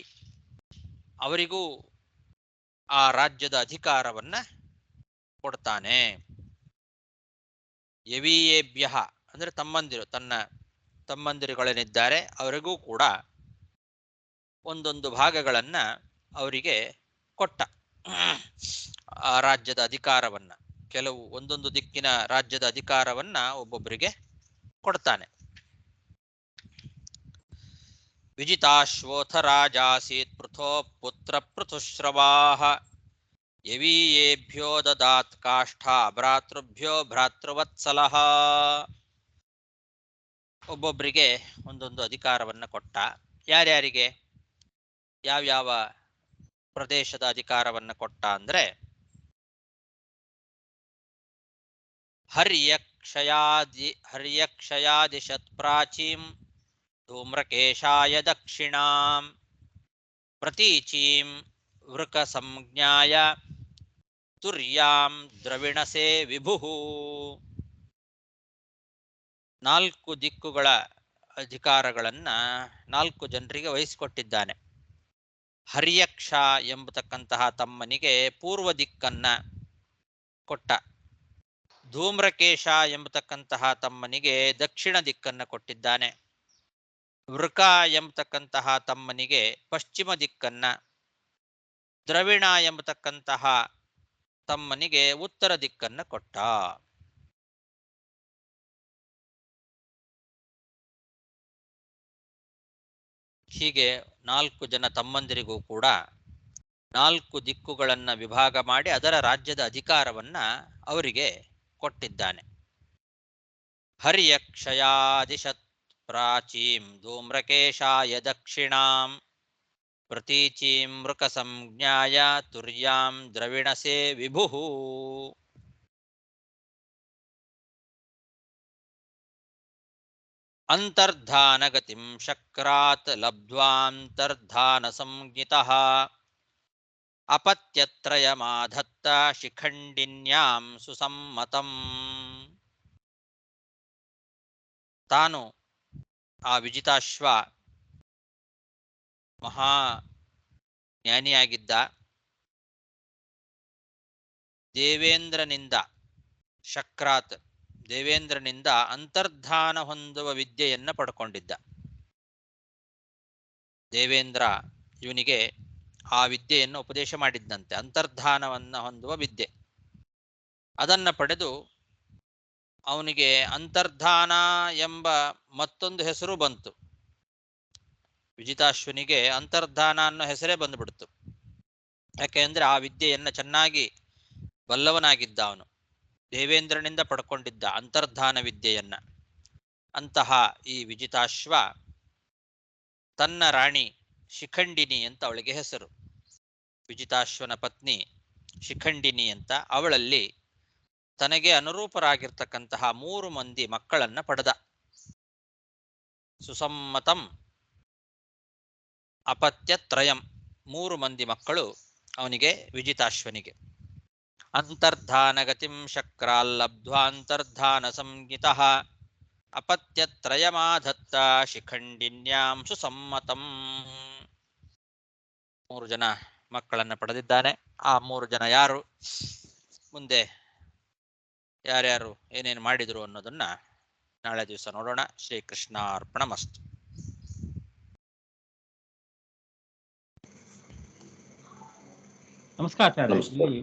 ಅವರಿಗೂ ಆ ರಾಜ್ಯದ ಅಧಿಕಾರವನ್ನ ಕೊಡ್ತಾನೆ. ಯವೀಯೇಭ್ಯ ಅಂದ್ರೆ ತಮ್ಮಂದಿರು, ತನ್ನ ತಮ್ಮಂದಿರುಗಳೇನಿದ್ದಾರೆ ಅವರಿಗೂ ಕೂಡ ಒಂದೊಂದು ಭಾಗಗಳನ್ನ ಅವರಿಗೆ ಕೊಟ್ಟ. ಆ ರಾಜ್ಯದ ಅಧಿಕಾರವನ್ನ, ಕೆಲವು ಒಂದೊಂದು ದಿಕ್ಕಿನ ರಾಜ್ಯದ ಅಧಿಕಾರವನ್ನ ಒಬ್ಬೊಬ್ಬರಿಗೆ ಕೊಡ್ತಾನೆ. ವಿಜಿತಾಶ್ವೋಥ ರಾಜಾಸೀತ್ ಪೃಥೋ ಪುತ್ರ ಪೃಥುಶ್ರವಾಃ ಯವೀಯೇಭ್ಯೋ ದದಾತ್ ಕಾಷ್ಠಾ ಭ್ರಾತೃಭ್ಯೋ ಭ್ರಾತೃವತ್ಸಲಃ. ಒಬ್ಬೊಬ್ಬರಿಗೆ ಒಂದೊಂದು ಅಧಿಕಾರವನ್ನ ಕೊಟ್ಟ. ಯಾರ್ಯಾರಿಗೆ ಯಾವ್ಯಾವ ಪ್ರದೇಶದ ಅಧಿಕಾರವನ್ನ ಕೊಟ್ಟ ಅಂದ್ರೆ, ಹರ್ಯಕ್ಷಯಾದಿಶತ್ ಪ್ರಾಚೀಂ ಧೂಮ್ರಕೇಶಾಯ ದಕ್ಷಿಣಾಂ ಪ್ರತೀಚೀಂ ವೃಕ ಸಂಜ್ಞಾಯ ತುರ್ಯಾಂ ದ್ರವಿಣಸೆ ವಿಭುಃ. 4 ದಿಕ್ಕುಗಳ ಅಧಿಕಾರಗಳನ್ನ 4 ಜನರಿಗೆ ವಹಿಸಿಕೊಟ್ಟಿದ್ದಾನೆ. ಹರ್ಯಕ್ಷ ಎಂಬತಕ್ಕಂತಹ ತಮ್ಮನಿಗೆ ಪೂರ್ವ ದಿಕ್ಕನ್ನ ಕೊಟ್ಟ. ಧೂಮ್ರಕೇಶ ಎಂಬತಕ್ಕಂತಹ ತಮ್ಮನಿಗೆ ದಕ್ಷಿಣ ದಿಕ್ಕನ್ನ ಕೊಟ್ಟಿದ್ದಾನೆ. ವೃಕ ಎಂಬತಕ್ಕಂತಹ ತಮ್ಮನಿಗೆ ಪಶ್ಚಿಮ ದಿಕ್ಕನ್ನ, ದ್ರವಿಣ ಎಂಬತಕ್ಕಂತಹ ತಮ್ಮನಿಗೆ ಉತ್ತರ ದಿಕ್ಕನ್ನ ಕೊಟ್ಟ. ಹೀಗೆ 4 ಜನ ತಮ್ಮಂದಿರಿಗೂ ಕೂಡ 4 ದಿಕ್ಕುಗಳನ್ನು ವಿಭಾಗ ಮಾಡಿ ಅದರ ರಾಜ್ಯದ ಅಧಿಕಾರವನ್ನ ಅವರಿಗೆ ಕೊಟ್ಟಿದ್ದಾನೆ. ಹರ್ಯಕ್ಷಯಾದಿಶತ್ ಪ್ರಾಚೀಂ ಧೂಮ್ರಕೇಶಾಯ ದಕ್ಷಿಣಾಂ ಪ್ರತೀಚೀಂ ಮೃಕ ಸಂಜ್ಞಾಯ ತುರ್ಯಾಂ ದ್ರವಿಣಸೆ ವಿಭುಃ. ಅಂತರ್ಧಾನಗತಿಂ ಶಕ್ರಾತ್ ಲಬ್ಧ್ವಾಂತರ್ಧಾನ ಸಂಜ್ಞಿತಃ ಅಪತ್ಯತ್ರಯಮಾಧತ್ತ ಶಿಖಂಡಿನ್ಯಾಂ ಸುಸಮ್ಮತಂ. ತಾನು ಆ ವಿಜಿತಾಶ್ವ ಮಹಾ ಜ್ಞಾನಿಯಾಗಿದ್ದ, ದೇವೇಂದ್ರನಿಂದ ಶಕ್ರಾತ್ ದೇವೇಂದ್ರನಿಂದ ಅಂತರ್ಧಾನ ಹೊಂದುವ ವಿದ್ಯೆಯನ್ನ ಪಡ್ಕೊಂಡಿದ್ದ. ದೇವೇಂದ್ರ ಇವನಿಗೆ ಆ ವಿದ್ಯೆಯನ್ನು ಉಪದೇಶ ಮಾಡಿದ್ದಂತೆ, ಅಂತರ್ಧಾನವನ್ನ ಹೊಂದುವ ವಿದ್ಯೆ. ಅದನ್ನ ಪಡೆದು ಅವನಿಗೆ ಅಂತರ್ಧಾನ ಎಂಬ ಮತ್ತೊಂದು ಹೆಸರು ಬಂತು. ವಿಜಿತಾಶ್ವನಿಗೆ ಅಂತರ್ಧಾನ ಅನ್ನೋ ಹೆಸರೇ ಬಂದುಬಿಡ್ತು. ಯಾಕೆಂದ್ರೆ ಆ ವಿದ್ಯೆಯನ್ನ ಚೆನ್ನಾಗಿ ಬಲ್ಲವನಾಗಿದ್ದ ಅವನು, ದೇವೇಂದ್ರನಿಂದ ಪಡ್ಕೊಂಡಿದ್ದ ಅಂತರ್ಧಾನ ವಿದ್ಯೆಯನ್ನ. ಅಂತಹ ಈ ವಿಜಿತಾಶ್ವ ತನ್ನ ರಾಣಿ ಶಿಖಂಡಿನಿ ಅಂತ ಅವಳಿಗೆ ಹೆಸರು. ವಿಜಿತಾಶ್ವನ ಪತ್ನಿ ಶಿಖಂಡಿನಿ ಅಂತ, ಅವಳಲ್ಲಿ ತನಗೆ ಅನುರೂಪರಾಗಿರ್ತಕ್ಕಂತಹ 3 ಮಂದಿ ಮಕ್ಕಳನ್ನ ಪಡೆದ. ಸುಸಮ್ಮತಂ ಅಪತ್ಯತ್ರಯಂ, 3 ಮಂದಿ ಮಕ್ಕಳು ಅವನಿಗೆ ವಿಜಿತಾಶ್ವನಿಗೆ. ಅಂತರ್ಧಾನಗತಿಂ ಶಕ್ರಾಲ್ಲಬ್ಧ್ವಾಂತರ್ಧಾನ ಸಂಜ್ಞಿತಃ ಅಪತ್ಯತ್ರಯಮಾಧತ್ತ ಶಿಖಂಡಿನ್ಯಾಂ ಸುಸಮ್ಮತಂ. 3 ಜನ ಮಕ್ಕಳನ್ನ ಪಡೆದಿದ್ದಾನೆ. ಆ 3 ಜನ ಯಾರು, ಮುಂದೆ ಯಾರ್ಯಾರು ಏನೇನು ಮಾಡಿದ್ರು ಅನ್ನೋದನ್ನ ನಾಳೆ ದಿವಸ ನೋಡೋಣ. ಶ್ರೀಕೃಷ್ಣಾರ್ಪಣಮಸ್ತು. ನಮಸ್ಕಾರ ಆಚಾರ್ಯ. ಇಲ್ಲಿ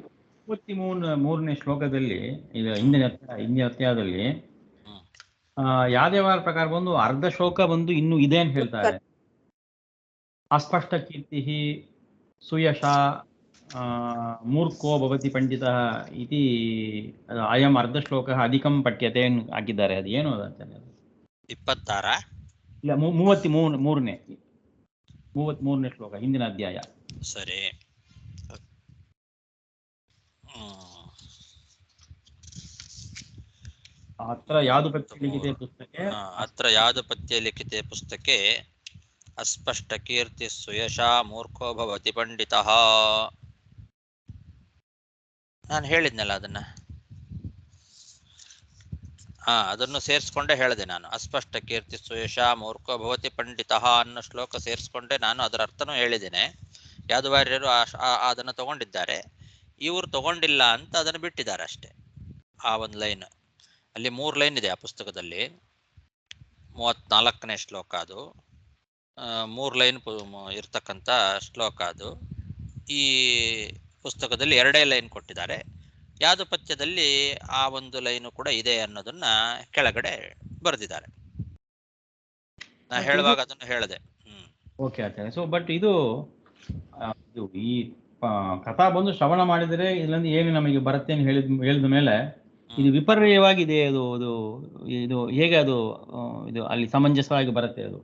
23ನೇ ಶ್ಲೋಕದಲ್ಲಿ, ಇದು ಹಿಂದಿನ ಅಧ್ಯಾಯದಲ್ಲಿ ಯಾದವಾರ ಪ್ರಕಾರ ಬಂದು ಅರ್ಧ ಶ್ಲೋಕ ಬಂದು ಇನ್ನು ಇದೆ ಅಂತ ಹೇಳ್ತಾರೆ. ಅಸ್ಪಷ್ಟ ಕೀರ್ತಿ ಸುಯಶ ಮೂರ್ಖೋ ಭವತಿ ಪಂಡಿತ ಇತಿ ಅಯಂ ಅರ್ಧ ಶ್ಲೋಕ ಅಧಿಕಂ ಪಠ್ಯತೆ ಹಾಕಿದ್ದಾರೆ. ಅದು ಏನು ಅದು ಆಚಾರ್ಯ? 26 ಇಲ್ಲ, 33ನೇ ಶ್ಲೋಕ, ಹಿಂದಿನ ಅಧ್ಯಾಯ. ಸರಿ. ಅತ್ರ ಯಾದುಪತ್ಯ ಲಿಖಿತೆ ಪುಸ್ತಕೆ ಅತ್ರ ಯಾದುಪತ್ಯ ಲಿಖಿತೆ ಪುಸ್ತಕೆ ಅಸ್ಪಷ್ಟ ಕೀರ್ತಿ ಸುಯಶ ಮೂರ್ಖೋ ಭವತಿ ಪಂಡಿತಃ. ನಾನು ಹೇಳಿದ್ನಲ್ಲ ಅದನ್ನ, ಅದನ್ನು ಸೇರಿಸ್ಕೊಂಡೆ ಹೇಳಿದೆ ನಾನು. ಅಸ್ಪಷ್ಟ ಕೀರ್ತಿ ಸುಯಶ ಮೂರ್ಖೋ ಭವತಿ ಪಂಡಿತಃ ಅನ್ನೋ ಶ್ಲೋಕ ಸೇರಿಸ್ಕೊಂಡೆ ನಾನು ಅದರ ಅರ್ಥನೂ ಹೇಳಿದ್ದೇನೆ. ಯಾದವಾರ್ಯರು ಅದನ್ನು ತಗೊಂಡಿದ್ದಾರೆ, ಇವರು ತಗೊಂಡಿಲ್ಲ ಅಂತ ಅದನ್ನು ಬಿಟ್ಟಿದ್ದಾರೆ ಅಷ್ಟೇ. ಆ ಒಂದು ಲೈನ್, ಅಲ್ಲಿ 3 ಲೈನ್ ಇದೆ ಆ ಪುಸ್ತಕದಲ್ಲಿ. 34ನೇ ಶ್ಲೋಕ ಅದು, 3 ಲೈನ್ ಇರ್ತಕ್ಕಂಥ ಶ್ಲೋಕ ಅದು. ಈ ಪುಸ್ತಕದಲ್ಲಿ 2 ಲೈನ್ ಕೊಟ್ಟಿದ್ದಾರೆ. ಯಾದುಪತ್ಯದಲ್ಲಿ ಆ ಒಂದು ಲೈನು ಕೂಡ ಇದೆ ಅನ್ನೋದನ್ನ ಕೆಳಗಡೆ ಬರೆದಿದ್ದಾರೆ. ನಾ ಹೇಳುವಾಗ ಅದನ್ನು ಹೇಳಿದೆ. Okay Acharya. ಸೊ ಬಟ್ ಇದು ಈ ಕಥಾ ಬಂದು ಶ್ರವಣ ಮಾಡಿದರೆ ಇದರಿಂದ ಏನು ನಮಗೆ ಬರುತ್ತೆ ಅಂತ ಹೇಳಿದ ಮೇಲೆ ಇದು ವಿಪರ್ಯಯವಾಗಿದೆ. ಇದು ಹೇಗೆ ಅದು ಇದು ಅಲ್ಲಿ ಸಮಂಜಸವಾಗಿ ಬರುತ್ತೆ? ಅದು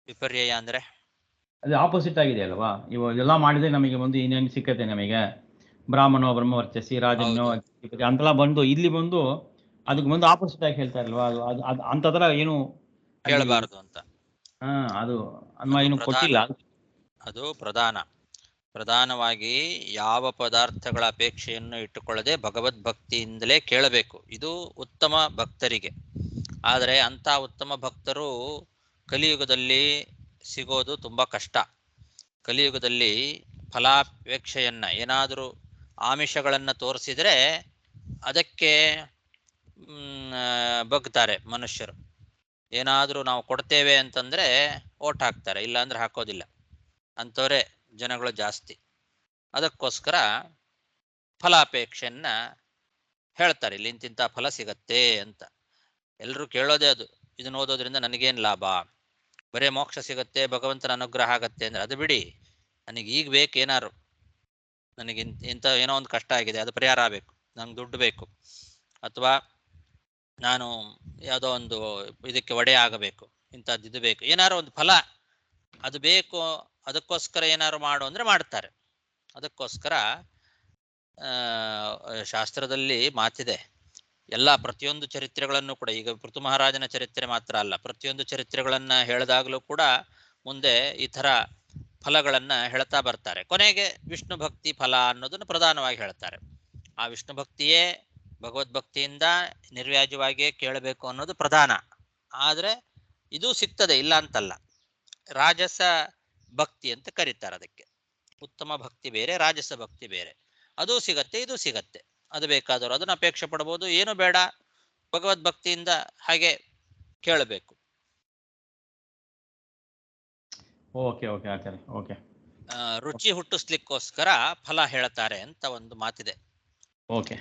ವಿಪರ್ಯಯ ಅಂದ್ರೆ ಅದು ಆಪೋಸಿಟ್ ಆಗಿದೆ ಅಲ್ವಾ? ಇವೆಲ್ಲ ಮಾಡಿದ್ರೆ ನಮಗೆ ಬಂದು ಇನ್ನೇನು ಸಿಕ್ಕತ್ತೆ, ನಮಗೆ ಬ್ರಾಹ್ಮಣೋ ಬ್ರಹ್ಮವರ್ಚಸಿ ರಾಜನ್ಯೋ ಅಂತೆಲ್ಲ ಬಂದು ಇಲ್ಲಿ ಬಂದು ಅದಕ್ಕೆ ಬಂದು ಆಪೋಸಿಟ್ ಆಗಿ ಹೇಳ್ತಾ ಇಲ್ವಾ? ಅದು ಅಂತದ್ರ ಏನು ಹೇಳಬಾರದು ಅಂತ ಅದು ಅನ್ವಯ ಏನು ಕೊಟ್ಟಿಲ್ಲ. ಅದು ಪ್ರಧಾನವಾಗಿ ಯಾವ ಪದಾರ್ಥಗಳ ಅಪೇಕ್ಷೆಯನ್ನು ಇಟ್ಟುಕೊಳ್ಳದೆ ಭಗವದ್ಭಕ್ತಿಯಿಂದಲೇ ಕೇಳಬೇಕು. ಇದು ಉತ್ತಮ ಭಕ್ತರಿಗೆ. ಆದರೆ ಅಂಥ ಉತ್ತಮ ಭಕ್ತರು ಕಲಿಯುಗದಲ್ಲಿ ಸಿಗೋದು ತುಂಬ ಕಷ್ಟ. ಕಲಿಯುಗದಲ್ಲಿ ಫಲಾಪೇಕ್ಷೆಯನ್ನ, ಏನಾದರೂ ಆಮಿಷಗಳನ್ನು ತೋರಿಸಿದರೆ ಅದಕ್ಕೆ ಬಗ್ತಾರೆ ಮನುಷ್ಯರು. ಏನಾದರೂ ನಾವು ಕೊಡ್ತೇವೆ ಅಂತಂದರೆ ಓಟ್ ಹಾಕ್ತಾರೆ, ಇಲ್ಲ ಅಂದ್ರೆ ಹಾಕೋದಿಲ್ಲ. ಅಂಥವರೇ ಜನಗಳು ಜಾಸ್ತಿ. ಅದಕ್ಕೋಸ್ಕರ ಫಲಾಪೇಕ್ಷೆಯನ್ನ ಹೇಳ್ತಾರೆ, ಇಲ್ಲಿ ಇಂತಿಂಥ ಫಲ ಸಿಗತ್ತೆ ಅಂತ. ಎಲ್ಲರೂ ಕೇಳೋದೇ ಅದು, ಇದನ್ನ ಓದೋದ್ರಿಂದ ನನಗೇನು ಲಾಭ, ಬರೇ ಮೋಕ್ಷ ಸಿಗತ್ತೆ, ಭಗವಂತನ ಅನುಗ್ರಹ ಆಗತ್ತೆ ಅಂದ್ರೆ ಅದು ಬಿಡಿ. ನನಗೆ ಈಗ ಬೇಕು ಏನಾರು, ನನಗೆ ಇಂಥ ಏನೋ ಒಂದು ಕಷ್ಟ ಆಗಿದೆ, ಅದು ಪರಿಹಾರ ಆಗಬೇಕು, ನಂಗೆ ದುಡ್ಡು ಬೇಕು, ಅಥವಾ ನಾನು ಯಾವುದೋ ಒಂದು ಇದಕ್ಕೆ ಒಡೆ ಆಗಬೇಕು, ಇಂಥದ್ದು ಇದು ಬೇಕು, ಏನಾರು ಒಂದು ಫಲ ಅದು ಬೇಕು, ಅದಕ್ಕೋಸ್ಕರ ಏನಾರು ಮಾಡು ಅಂದ್ರೆ ಮಾಡ್ತಾರೆ. ಅದಕ್ಕೋಸ್ಕರ ಶಾಸ್ತ್ರದಲ್ಲಿ ಮಾತಿದೆ. ಎಲ್ಲ ಪ್ರತಿಯೊಂದು ಚರಿತ್ರೆಗಳನ್ನು ಕೂಡ, ಈಗ ಪೃಥು ಮಹಾರಾಜನ ಚರಿತ್ರೆ ಮಾತ್ರ ಅಲ್ಲ, ಪ್ರತಿಯೊಂದು ಚರಿತ್ರೆಗಳನ್ನ ಹೇಳಿದಾಗಲೂ ಕೂಡ ಮುಂದೆ ಈ ಥರ ಫಲಗಳನ್ನ ಹೇಳ್ತಾ ಬರ್ತಾರೆ. ಕೊನೆಗೆ ವಿಷ್ಣು ಭಕ್ತಿ ಫಲ ಅನ್ನೋದನ್ನು ಪ್ರಧಾನವಾಗಿ ಹೇಳ್ತಾರೆ. ಆ ವಿಷ್ಣು ಭಕ್ತಿಯೇ ಭಗವದ್ಭಕ್ತಿಯಿಂದ ನಿರ್ವ್ಯಾಜವಾಗಿಯೇ ಕೇಳಬೇಕು ಅನ್ನೋದು ಪ್ರಧಾನ. ಆದರೆ ಇದು ಸಿಗ್ತದೆ, ಇಲ್ಲ ಅಂತಲ್ಲ. ರಾಜಸ ಭಕ್ತಿ ಅಂತ ಕರೀತಾರೆ ಅದಕ್ಕೆ. ಉತ್ತಮ ಭಕ್ತಿ ಬೇರೆ, ರಾಜಸ ಭಕ್ತಿ ಬೇರೆ. ಅದು ಸಿಗತ್ತೆ, ಇದು ಸಿಗತ್ತೆ. ಅದು ಬೇಕಾದವರು ಅದನ್ನು ಅಪೇಕ್ಷೆ ಪಡ್ಬೋದು, ಏನು ಬೇಡ, ಭಗವದ್ಭಕ್ತಿಯಿಂದ ಹಾಗೆ ಕೇಳಬೇಕು. ಓಕೆ ಓಕೆ ಆಚಾರ್ಯ, ಓಕೆ. ರುಚಿ ಹುಟ್ಟಿಸ್ಲಿಕ್ಕೋಸ್ಕರ ಫಲ ಹೇಳ್ತಾರೆ ಅಂತ ಒಂದು ಮಾತಿದೆ. ಓಕೆ.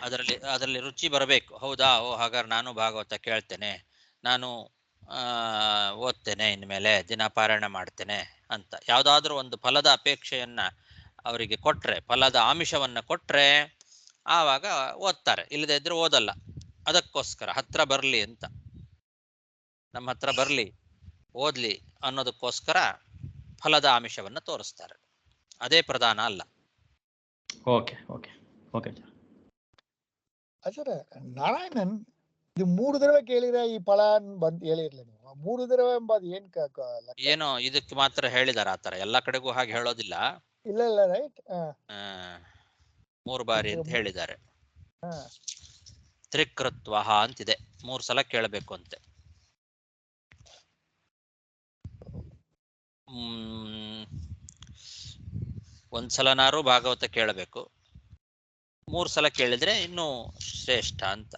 ಅದರಲ್ಲಿ ರುಚಿ ಬರಬೇಕು. ಹೌದಾ, ಓ ಹಾಗಾದ್ರೆ ನಾನು ಭಾಗವತ ಕೇಳ್ತೇನೆ, ನಾನು ಓದ್ತೇನೆ, ಇನ್ಮೇಲೆ ದಿನ ಪಾರಾಯಣ ಮಾಡ್ತೇನೆ ಅಂತ ಯಾವುದಾದ್ರೂ ಒಂದು ಫಲದ ಅಪೇಕ್ಷೆಯನ್ನ ಅವರಿಗೆ ಕೊಟ್ರೆ, ಫಲದ ಆಮಿಷವನ್ನ ಕೊಟ್ರೆ ಆವಾಗ ಓದ್ತಾರೆ, ಇಲ್ಲದೇ ಇದ್ರೆ ಓದಲ್ಲ. ಅದಕ್ಕೋಸ್ಕರ ಹತ್ರ ಬರಲಿ ಅಂತ, ನಮ್ಮ ಹತ್ರ ಬರಲಿ, ಓದ್ಲಿ ಅನ್ನೋದಕ್ಕೋಸ್ಕರ ಫಲದ ಆಮಿಷವನ್ನ ತೋರಿಸ್ತಾರೆ. ಅದೇ ಪ್ರಧಾನ ಅಲ್ಲ. Okay okay okay. Acharya, Narayanan ಇದು 3 ದಡವೆ ಕೇಳಿದ್ರೆ ಈ ಫಲ ಬಂತ ಹೇಳಿರ್ಲಿ ನೀವು. 3 ದಡವೆ ಎಂಬುದು ಏನ್ ಏನೋ ಇದಕ್ಕೆ ಮಾತ್ರ ಹೇಳಿದಾರ, ಆತರ ಎಲ್ಲಾ ಕಡೆಗೂ ಹಾಗೆ ಹೇಳೋದಿಲ್ಲ. ಇಲ್ಲ ಇಲ್ಲ, ರೈಟ್. 3 ಬಾರಿ ಅಂತ ಹೇಳಿದ್ದಾರೆ. ತ್ರಿಕೃತ್ವ ಅಂತಿದೆ, 3 ಸಲ ಕೇಳಬೇಕು ಅಂತೆ. ಒಂದ್ಸಲನಾರು ಭಾಗವತ ಕೇಳಬೇಕು, 3 ಸಲ ಕೇಳಿದ್ರೆ ಇನ್ನೂ ಶ್ರೇಷ್ಠ ಅಂತ.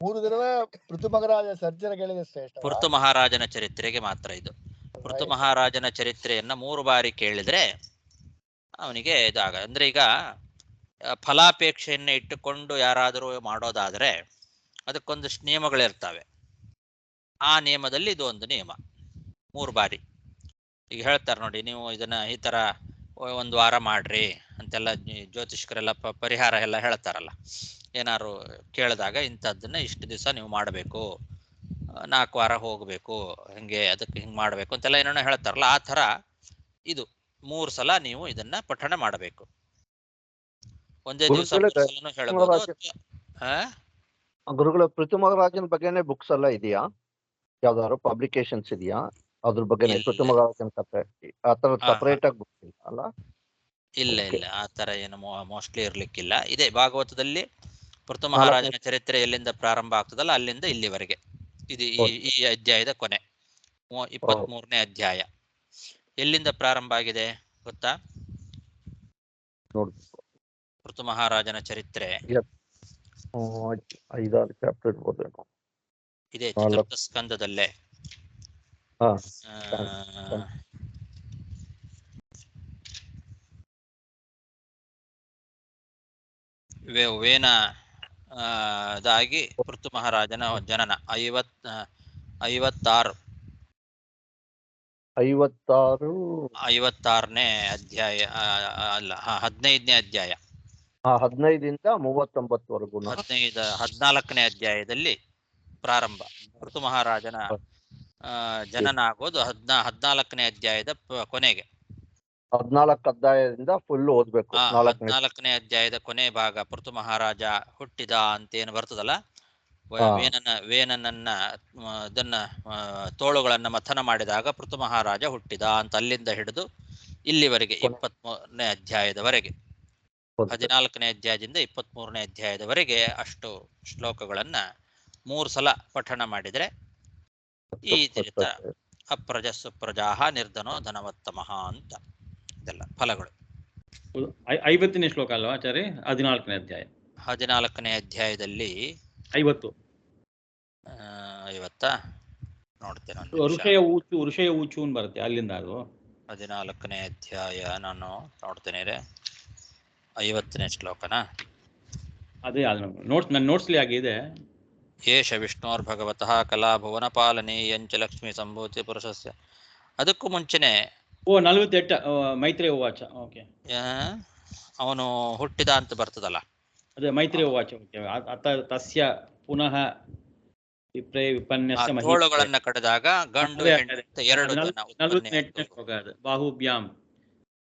3 ದಡವೆ ಪೃಥು ಮಹಾರಾಜ ಸರ್ಜನ ಕೇಳಿದ್ರೆ ಶ್ರೇಷ್ಠ. ಪೃಥು ಮಹಾರಾಜನ ಚರಿತ್ರೆಗೆ ಮಾತ್ರ ಇದು. ಪೃಥು ಮಹಾರಾಜನ ಚರಿತ್ರೆಯನ್ನ 3 ಬಾರಿ ಕೇಳಿದ್ರೆ ಅವನಿಗೆ ಇದಾಗ, ಅಂದ್ರೆ ಈಗ ಫಲಾಪೇಕ್ಷೆಯನ್ನ ಇಟ್ಟುಕೊಂಡು ಯಾರಾದರೂ ಮಾಡೋದಾದ್ರೆ ಅದಕ್ಕೊಂದಷ್ಟು ನಿಯಮಗಳಿರ್ತವೆ. ಆ ನಿಯಮದಲ್ಲಿ ಇದು ಒಂದು ನಿಯಮ. 3 ಬಾರಿ ಈಗ ಹೇಳ್ತಾರೆ ನೋಡಿ, ನೀವು ಇದನ್ನ ಈ ತರ 1 ವಾರ ಮಾಡ್ರಿ ಅಂತೆಲ್ಲ ಜ್ಯೋತಿಷ್ಕರೆಲ್ಲ ಪರಿಹಾರ ಎಲ್ಲ ಹೇಳ್ತಾರಲ್ಲ. ಏನಾರು ಕೇಳಿದಾಗ ಇಂಥದ್ದನ್ನ ಇಷ್ಟು ದಿವಸ ನೀವು ಮಾಡಬೇಕು, 4 ವಾರ ಹೋಗ್ಬೇಕು, ಹಿಂಗೆ ಅದಕ್ಕೆ ಹಿಂಗೆ ಮಾಡಬೇಕು ಅಂತೆಲ್ಲ ಏನೋ ಹೇಳ್ತಾರಲ್ಲ. ಆ ಥರ ಇದು 3 ಸಲ ನೀವು ಇದನ್ನ ಪಠಣ ಮಾಡಬೇಕು. ಒಂದೇ ದಿವಸ 3 ಸಲನೂ ಹೇಳಬಹುದು. ಗುರುಗಳ ಪೃಥು ಮಹಾರಾಜನ ಬಗ್ಗೆನೇ ಬುಕ್ಸ್ ಎಲ್ಲ ಇದೆಯಾ? ಯಾವ್ದಾದ್ರು ಪಬ್ಲಿಕೇಶನ್ಸ್ ಇದೆಯಾ ಅದ್ರ ಬಗ್ಗೆ? ಪೃಥು ಮಹಾರಾಜನ ಕಥೆ ಆತರ ಸಪರೇಟ್ ಆಗಿ ಬುಕ್ಸ್ ಇಲ್ಲ ಅಲ್ಲ? ಇಲ್ಲ ಇಲ್ಲ, ಆ ತರ ಏನು ಮೋಸ್ಟ್ಲಿ ಇರ್ಲಿಕ್ಕಿಲ್ಲ. ಇದೆ ಭಾಗವತದಲ್ಲಿ ಪೃಥು ಮಹಾರಾಜನ ಚರಿತ್ರೆ ಎಲ್ಲಿಂದ ಪ್ರಾರಂಭ ಆಗ್ತದಲ್ಲ ಅಲ್ಲಿಂದ ಇಲ್ಲಿವರೆಗೆ. ಇದು ಈ ಅಧ್ಯಾಯದ ಕೊನೆ 23ನೇ ಅಧ್ಯಾಯ. ಎಲ್ಲಿಂದ ಪ್ರಾರಂಭ ಆಗಿದೆ ಗೊತ್ತಾ? ಪೃಥು ಮಹಾರಾಜನ ಚರಿತ್ರೆ 5-6 ಚಾಪ್ಟರ್ ಇರ್ಬೋದೇನೋ. ಇದೆ ಚತುರ್ಥ ಸ್ಕಂದದಲ್ಲೇ. ವೇನ ದಾಗಿ ಪೃಥು ಮಹಾರಾಜನ ಜನನ 56ನೇ ಅಧ್ಯಾಯ ಅಲ್ಲ, 15ನೇ ಅಧ್ಯಾಯ. 15ರಿಂದ 39ವರೆಗೂ 14ನೇ ಅಧ್ಯಾಯದಲ್ಲಿ ಪ್ರಾರಂಭ. ಪೃಥು ಮಹಾರಾಜನ ಜನನ ಆಗೋದು 14ನೇ ಅಧ್ಯಾಯದ ಕೊನೆಗೆ. 14 ಅಧ್ಯಾಯದಿಂದ ಫುಲ್ ಓದ್ಬೇಕು. 14ನೇ ಅಧ್ಯಾಯದ ಕೊನೆ ಭಾಗ ಪೃಥು ಮಹಾರಾಜ ಹುಟ್ಟಿದ ಅಂತೇನು ಬರ್ತದಲ್ಲ, ವೇನನನ್ನ ಅದನ್ನ ತೋಳುಗಳನ್ನ ಮಥನ ಮಾಡಿದಾಗ ಪೃಥು ಮಹಾರಾಜ ಹುಟ್ಟಿದ ಅಂತ ಅಲ್ಲಿಂದ ಹಿಡಿದು ಇಲ್ಲಿವರೆಗೆ 23ನೇ ಅಧ್ಯಾಯದವರೆಗೆ, 14ನೇ ಅಧ್ಯಾಯದಿಂದ 23ನೇ ಅಧ್ಯಾಯದವರೆಗೆ ಅಷ್ಟು ಶ್ಲೋಕಗಳನ್ನ 3 ಸಲ ಪಠಣ ಮಾಡಿದ್ರೆ ಈ ಚರಿತ ಅಪ್ರಜ ಸುಪ್ರಜಾಹ ನಿರ್ಧನೋ ಧನವತ್ತಮಃ ಅಂತ ಇದೆಲ್ಲ ಫಲಗಳು. 50ನೇ ಶ್ಲೋಕ ಅಲ್ವಾ ಆಚಾರ್ಯ? 14ನೇ ಅಧ್ಯಾಯ. 14ನೇ ಅಧ್ಯಾಯದಲ್ಲಿ 50 ನೋಡ್ತೇನೆ. ಋಷಯ ಊಚು ಬರುತ್ತೆ ಅಲ್ಲಿಂದ. ಅದು 14ನೇ ಅಧ್ಯಾಯ, ನಾನು ನೋಡ್ತೇನೆ. 50ನೇ ಶ್ಲೋಕನಾ? ಅದೇ ನನ್ನ ನೋಟ್ಸ್ಲಿ ಆಗಿದೆ. ಏಷ ವಿಷ್ಣೋರ್ಭಗವತಃ ಕಲಾ ಭುವನ ಪಾಲನೆ ಯಂಚ ಲಕ್ಷ್ಮೀ ಸಂಭೂತಿ ಪುರುಷಸ್ಯ ಅದಕ್ಕೂ ಮುಂಚೆನೆ ಓ 48 ಮೈತ್ರಿ ಉವಾಚ. ಓಕೆ, ಅವನು ಹುಟ್ಟಿದ ಅಂತ ಬರ್ತದಲ್ಲ, ಅದೇ ಮೈತ್ರಿ ಉವಾಚ. ಓಕೆ, ಅತ ತಸ್ಯ ಪುನಃ ವಿಪ್ರೇ ವಿಪನ್ಯಸ್ಯ ಮಹೀಪತೆ. ತೋಳುಗಳನ್ನ ಕಡಿದಾಗ ಗಂಡು ಅದೇ, ಹೆಣ್ಣು ಅದೇ. ಅಂತ ಎರಡು ಅದು ಜನ ಉತ್ಪನ್ನ 48ನೇ ಶ್ಲೋಕ ಅದು. ಬಾಹುಭ್ಯಾಂ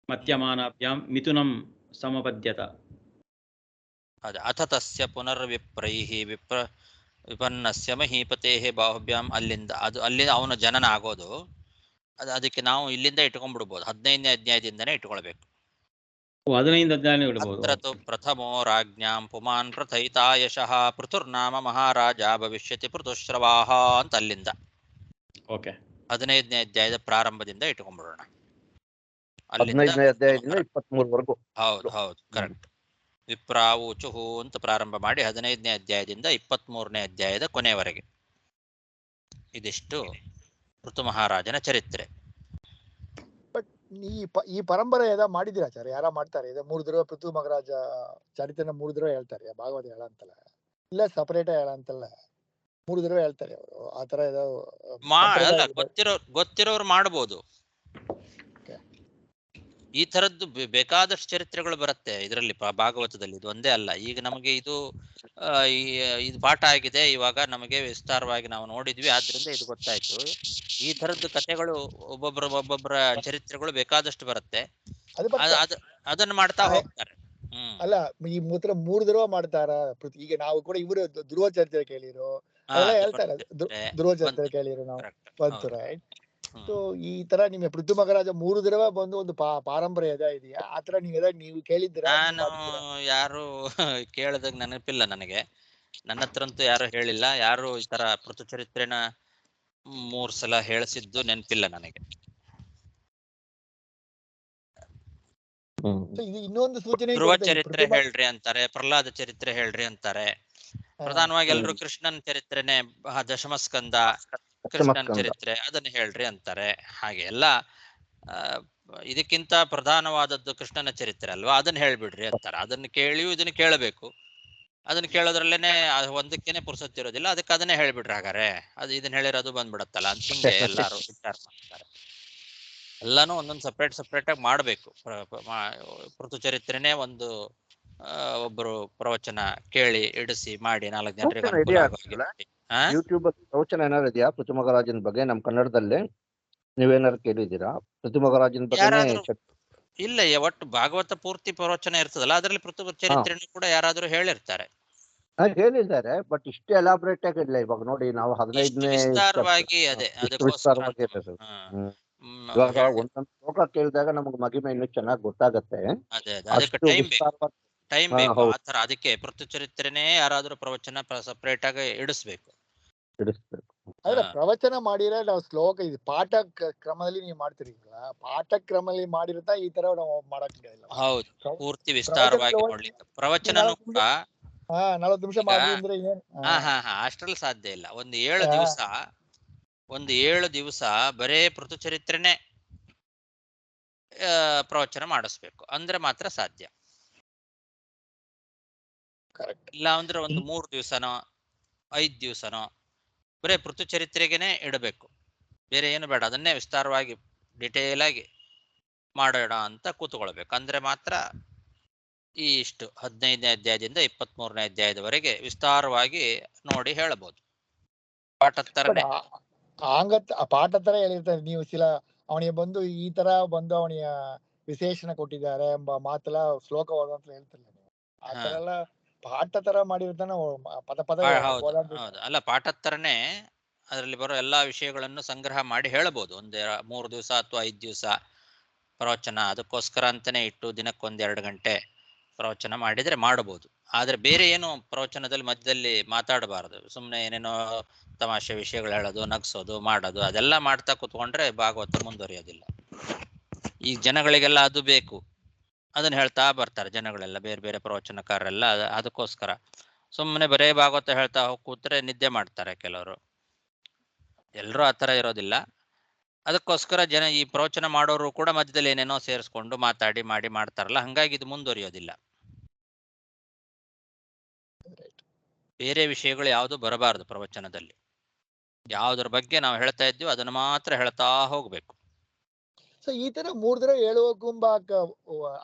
ಮಧ್ಯಮಾನಾಭ್ಯಾಂ ಮಿಥುನಂ ಸಮಪದ್ಯತ. ಅದ ಅಥ ತಸ್ಯ ಪುನರ್ವಿಪ್ರೈಹಿ ವಿಪನ್ನಸ್ಯ ಮಹೀಪತೆ ಬಾಹುಭ್ಯಾಂ, ಅಲ್ಲಿಂದ ಅವನ ಜನನ ಆಗೋದು. ಅದಕ್ಕೆ ನಾವು ಇಲ್ಲಿಂದ ಇಟ್ಕೊಂಡ್ಬಿಡ್ಬೋದು, 15ನೇ ಅಧ್ಯಾಯದಿಂದನೇ ಇಟ್ಕೊಳ್ಬೇಕು. 15 ಅಧ್ಯಾಯ ಇಡಬಹುದು. ಅತ್ರ ಪ್ರಥಮೋ ರಾಜ್ಞಾಂ ಪುಮಾನ್ ಪ್ರಥಯಿತಾ ಯಶಃ ಪೃಥುರ್ನಾಮ ಮಹಾರಾಜ ಭವಿಷ್ಯತಿ ಪೃಥುಶ್ರವಾಹ ಅಂತ ಅಲ್ಲಿಂದ. ಓಕೆ, 15ನೇ ಅಧ್ಯಾಯದ ಪ್ರಾರಂಭದಿಂದ ಇಟ್ಕೊಂಡ್ಬಿಡೋಣ. 15ನೇ ಅಧ್ಯಾಯದಿಂದ 23ವರೆಗೂ. ಹೌದು ಕರೆಕ್ಟ್. ವಿಪ್ರಾವೂಚುಹು ಅಂತ ಪ್ರಾರಂಭ ಮಾಡಿ 15ನೇ ಅಧ್ಯಾಯದಿಂದ 23ನೇ ಅಧ್ಯಾಯದ ಕೊನೆಯವರೆಗೆ ಇದಿಷ್ಟು ಋತು ಮಹಾರಾಜನ ಚರಿತ್ರೆ. ಬಟ್ ಈ ಪರಂಪರೆ ಮಾಡಿದೀರ ಆಚಾರ್ಯ? ಯಾರ ಮಾಡ್ತಾರೆ ಇದು? 3 ದಿನ ಪೃಥು ಮಹಾರಾಜ ಚರಿತ್ರೆನ 3 ದಿನ ಹೇಳ್ತಾರೆ, ಭಾಗವತ ಹೇಳ ಅಂತಲ್ಲ, ಇಲ್ಲ ಸಪರೇಟ್ ಹೇಳ ಅಂತಲ್ಲ, 3 ದಿನ ಹೇಳ್ತಾರೆ ಅವರು. ಆತರ ಗೊತ್ತಿರೋರು ಮಾಡ್ಬೋದು. ಈ ತರದ್ದು ಬೇಕಾದಷ್ಟು ಚರಿತ್ರೆಗಳು ಬರುತ್ತೆ ಇದರಲ್ಲಿ, ಭಾಗವತದಲ್ಲಿ. ಇದು ಒಂದೇ ಅಲ್ಲ. ಈಗ ನಮಗೆ ಇದು ಪಾಠ ಆಗಿದೆ, ಇವಾಗ ನಮಗೆ ವಿಸ್ತಾರವಾಗಿ ನಾವು ನೋಡಿದ್ವಿ, ಆದ್ರಿಂದ ಇದು ಗೊತ್ತಾಯ್ತು. ಈ ತರದ್ದು ಕಥೆಗಳು ಒಬ್ಬೊಬ್ಬರ ಚರಿತ್ರೆಗಳು ಬೇಕಾದಷ್ಟು ಬರುತ್ತೆ, ಅದನ್ನ ಮಾಡ್ತಾ ಹೋಗ್ತಾರೆ. ಅಲ್ಲ, ಈ 3 ದಿನ ಮಾಡ್ತಾರ. ಈಗ ನಾವು ಕೂಡ ಇವರು ಧ್ರುವ ಚರಿತ್ರೆ ಕೇಳಿರೋ ಹೇಳ್ತಾರೆ, ಧ್ರುವ ಚರಿತ್ರೆ ಕೇಳಿರೋ ನಾವು ಬಂತು, ರೈಟ್? ಸೊ ಈ ತರ ನಿಮಗೆ ಪೃಥು ಮಹಾರಾಜ 3 ದಿನ ಬಂದು ಒಂದು ಪಾರಂಪರ್ಯ ಇದೆಯಾ? ಆತರ ನೀವು ಕೇಳಿದ್ದೀರಾ? ನಾನು ಯಾರು ಕೇಳದಾಗ ನೆನಪಿಲ್ಲ ನನಗೆ, ನನ್ನ ಹತ್ರ ಅಂತೂ ಯಾರು ಹೇಳಿಲ್ಲ. ಯಾರು ಈ ತರ ಪೃಥು ಚರಿತ್ರೆನ 3 ಸಲ ಹೇಳಿಸಿದ್ದು ನೆನಪಿಲ್ಲ ನನಗೆ. ಇನ್ನೊಂದು ಸೂಚನೆ, ಧ್ರುವ ಚರಿತ್ರೆ ಹೇಳ್ರಿ ಅಂತಾರೆ, ಪ್ರಹ್ಲಾದ ಚರಿತ್ರೆ ಹೇಳ್ರಿ ಅಂತಾರೆ. ಪ್ರಧಾನವಾಗಿ ಎಲ್ರು ಕೃಷ್ಣನ್ ಚರಿತ್ರೆನೆ, ದಶಮಸ್ಕಂದ ಕೃಷ್ಣನ್ ಚರಿತ್ರೆ ಅದನ್ನ ಹೇಳ್ರಿ ಅಂತಾರೆ. ಹಾಗೆ ಎಲ್ಲ ಇದಕ್ಕಿಂತ ಪ್ರಧಾನವಾದದ್ದು ಕೃಷ್ಣನ ಚರಿತ್ರೆ ಅಲ್ವಾ, ಅದನ್ನ ಹೇಳ್ಬಿಡ್ರಿ ಅಂತಾರೆ. ಅದನ್ನ ಕೇಳಿಯೂ ಇದನ್ನ ಕೇಳಬೇಕು. ಅದನ್ನ ಕೇಳೋದ್ರಲ್ಲೇನೆ ಒಂದಕ್ಕೇನೆ ಪುರ್ಸೊತ್ತಿರೋದಿಲ್ಲ, ಅದಕ್ಕೆ ಅದನ್ನೇ ಹೇಳ್ಬಿಡ್ರಿ ಹಾಗಾರೆ, ಅದು ಇದನ್ನ ಹೇಳಿರೋದು ಬಂದ್ಬಿಡತ್ತಲ್ಲ ಅಂತ ಹಿಂಗೆ ಎಲ್ಲಾರು ವಿಚಾರ ಮಾಡ್ತಾರೆ. ಎಲ್ಲಾನು ಒಂದೊಂದು ಸಪ್ರೇಟ್ ಆಗಿ ಮಾಡ್ಬೇಕು. ಪೃಥು ಚರಿತ್ರೆನೇ ಒಂದು ಒಬ್ಬರು ಪ್ರವಚನ ಕೇಳಿ ಇಡಿಸಿ ಮಾಡಿ 4 ಜನರಿಗೆ ಅನುಕೂಲ. ಯೂಟ್ಯೂಬ್ ಪ್ರವಚನ ಏನಾದ್ರು ಇದೆಯಾ ಪೃಥು ಮಹಾರಾಜನ ಬಗ್ಗೆ? ನಮ್ ಕನ್ನಡದಲ್ಲಿ ನೀವೇನಾದ್ರು ಕೇಳಿದ್ದೀರಾ ಪೃಥು ಮಹಾರಾಜನ ಬಗ್ಗೆ? ಇಲ್ಲ, ಒಟ್ಟು ಭಾಗವತ ಪೂರ್ತಿ ಪ್ರವಚನ ಇರ್ತದಲ್ಲ, ಅದರಲ್ಲಿ ಪೃಥು ಚರಿತ್ರೆನೂ ಕೂಡ ಯಾರಾದ್ರೂ ಹೇಳಿರ್ತಾರೆ. ಹೇಳಿದ್ದಾರೆ, ಬಟ್ ಇಷ್ಟು ಎಲಾಬ್ರೇಟ್ ಆಗಿ ಇಲ್ಲ. ಇವಾಗ ನೋಡಿ, ನಾವು 15ನೇ ವಿಸ್ತಾರವಾಗಿ ಇವಾಗ ಒಂದೊಂದು ಶ್ಲೋಕ ಕೇಳಿದಾಗ ನಮ್ಗೆ ಮಗಿಮೆ ಇನ್ನೂ ಚೆನ್ನಾಗಿ ಗೊತ್ತಾಗತ್ತೆ. ಟೈಮ್ ಬೇಕು ಆತರ. ಅದಕ್ಕೆ ಪೃಥು ಚರಿತ್ರೆನೇ ಯಾರಾದ್ರೂ ಪ್ರವಚನ ಸಪರೇಟ್ ಆಗಿ ಇಡಿಸ್ಬೇಕು. ಆದ್ರೆ ಪ್ರವಚನ ಮಾಡಿದ್ರೆ ನಾವು ಶ್ಲೋಕ ಇದು ಪಾಠ ಕ್ರಮದಲ್ಲಿ ನೀವು ಮಾಡ್ತೀರಿ, ಪಾಠ ಕ್ರಮದಲ್ಲಿ ಮಾಡಿರುತ್ತಾ ಈ ತರ ನಾವು ಮಾಡಕ್ ಇಲ್ಲ. ಹೌದು, ಪೂರ್ತಿ ವಿಸ್ತಾರವಾಗಿ ನೋಡ್ಲಿಕ್ಕೆ ಪ್ರವಚನನೂ ಕೂಡ 40 ನಿಮಿಷ ಮಾಡಿ ಅಂದ್ರೆ ಅಷ್ಟ್ರಲ್ಲಿ ಸಾಧ್ಯ ಇಲ್ಲ. ಒಂದು 7 ದಿವಸ ಬರೇ ಪೃಥು ಚರಿತ್ರೆನೇ ಪ್ರವಚನ ಮಾಡಿಸ್ಬೇಕು ಅಂದ್ರೆ ಮಾತ್ರ ಸಾಧ್ಯ. ಇಲ್ಲ ಅಂದ್ರೆ ಒಂದು 3 ದಿವಸನೋ 5 ದಿವಸನೋ ಬರೇ ಪೃಥು ಚರಿತ್ರೆಗೆನೆ ಇಡಬೇಕು, ಬೇರೆ ಏನು ಬೇಡ. ಅದನ್ನೇ ವಿಸ್ತಾರವಾಗಿ ಡಿಟೇಲ್ ಆಗಿ ಮಾಡೋಣ ಅಂತ ಕೂತ್ಕೊಳ್ಬೇಕು. ಅಂದ್ರೆ ಮಾತ್ರ ಈ ಇಷ್ಟು 15ನೇ ಅಧ್ಯಾಯದಿಂದ 23ನೇ ಅಧ್ಯಾಯದವರೆಗೆ ವಿಸ್ತಾರವಾಗಿ ನೋಡಿ ಹೇಳಬಹುದು. ಪಾಠದ ತರನೇ ಪಾಠ ತರ ಹೇಳಿರ್ತಾರೆ. ನೀವು ಅವನಿಗೆ ಬಂದು ಈ ತರ ಬಂದು ಅವನಿಗೆ ವಿಶೇಷಣ ಕೊಟ್ಟಿದ್ದಾರೆ ಎಂಬ ಮಾತೆಲ್ಲ ಶ್ಲೋಕ ಓದಂತ ಹೇಳ್ತಿಲ್ಲ ನೀವು. ಆ ತರ ಎಲ್ಲ ಪಾಠ ತರ ಮಾಡಿರ್ತಾನೆ, ಪದ ಅಲ್ಲ, ಪಾಠದ ತರನೇ ಅದರಲ್ಲಿ ಬರೋ ಎಲ್ಲಾ ವಿಷಯಗಳನ್ನು ಸಂಗ್ರಹ ಮಾಡಿ ಹೇಳಬಹುದು. 3 ದಿವಸ ಅಥವಾ 5 ದಿವಸ ಪ್ರವಚನ ಅದಕ್ಕೋಸ್ಕರ ಅಂತಾನೆ ಇಟ್ಟು ದಿನಕ್ಕೊಂದ್ 2 ಗಂಟೆ ಪ್ರವಚನ ಮಾಡಿದ್ರೆ ಮಾಡಬಹುದು. ಆದ್ರೆ ಬೇರೆ ಏನು ಪ್ರವಚನದಲ್ಲಿ ಮಧ್ಯದಲ್ಲಿ ಮಾತಾಡಬಾರದು. ಸುಮ್ಮನೆ ಏನೇನೋ ತಮಾಷೆ ವಿಷಯಗಳು ಹೇಳೋದು, ನಗ್ಸೋದು, ಮಾಡೋದು, ಅದೆಲ್ಲ ಮಾಡ್ತಾ ಕೂತ್ಕೊಂಡ್ರೆ ಭಾಗವತ ಮುಂದುವರಿಯೋದಿಲ್ಲ. ಈ ಜನಗಳಿಗೆಲ್ಲ ಅದು ಬೇಕು, ಅದನ್ನ ಹೇಳ್ತಾ ಬರ್ತಾರೆ ಜನಗಳೆಲ್ಲ, ಬೇರೆ ಬೇರೆ ಪ್ರವಚನಕಾರರೆಲ್ಲ. ಅದಕ್ಕೋಸ್ಕರ ಸುಮ್ಮನೆ ಬರೇ ಭಾಗವತ ಹೇಳ್ತಾ ಕೂತ್ರೆ ನಿದ್ದೆ ಮಾಡ್ತಾರೆ ಕೆಲವರು. ಎಲ್ಲರೂ ಆ ಥರ ಇರೋದಿಲ್ಲ. ಅದಕ್ಕೋಸ್ಕರ ಈ ಪ್ರವಚನ ಮಾಡೋರು ಕೂಡ ಮಧ್ಯದಲ್ಲಿ ಏನೇನೋ ಸೇರಿಸ್ಕೊಂಡು ಮಾತಾಡಿ ಮಾಡ್ತಾರಲ್ಲ, ಹಂಗಾಗಿ ಇದು ಮುಂದುವರಿಯೋದಿಲ್ಲ. ಬೇರೆ ವಿಷಯಗಳು ಯಾವುದು ಬರಬಾರದು ಪ್ರವಚನದಲ್ಲಿ. ಯಾವುದ್ರ ಬಗ್ಗೆ ನಾವು ಹೇಳ್ತಾ ಇದ್ದೀವಿ ಅದನ್ನು ಮಾತ್ರ ಹೇಳ್ತಾ ಹೋಗ್ಬೇಕು. ಸೊ ಈ ತರ 3 ದಿನ ಹೇಳುವಕ್ಕುಂಬಾಕ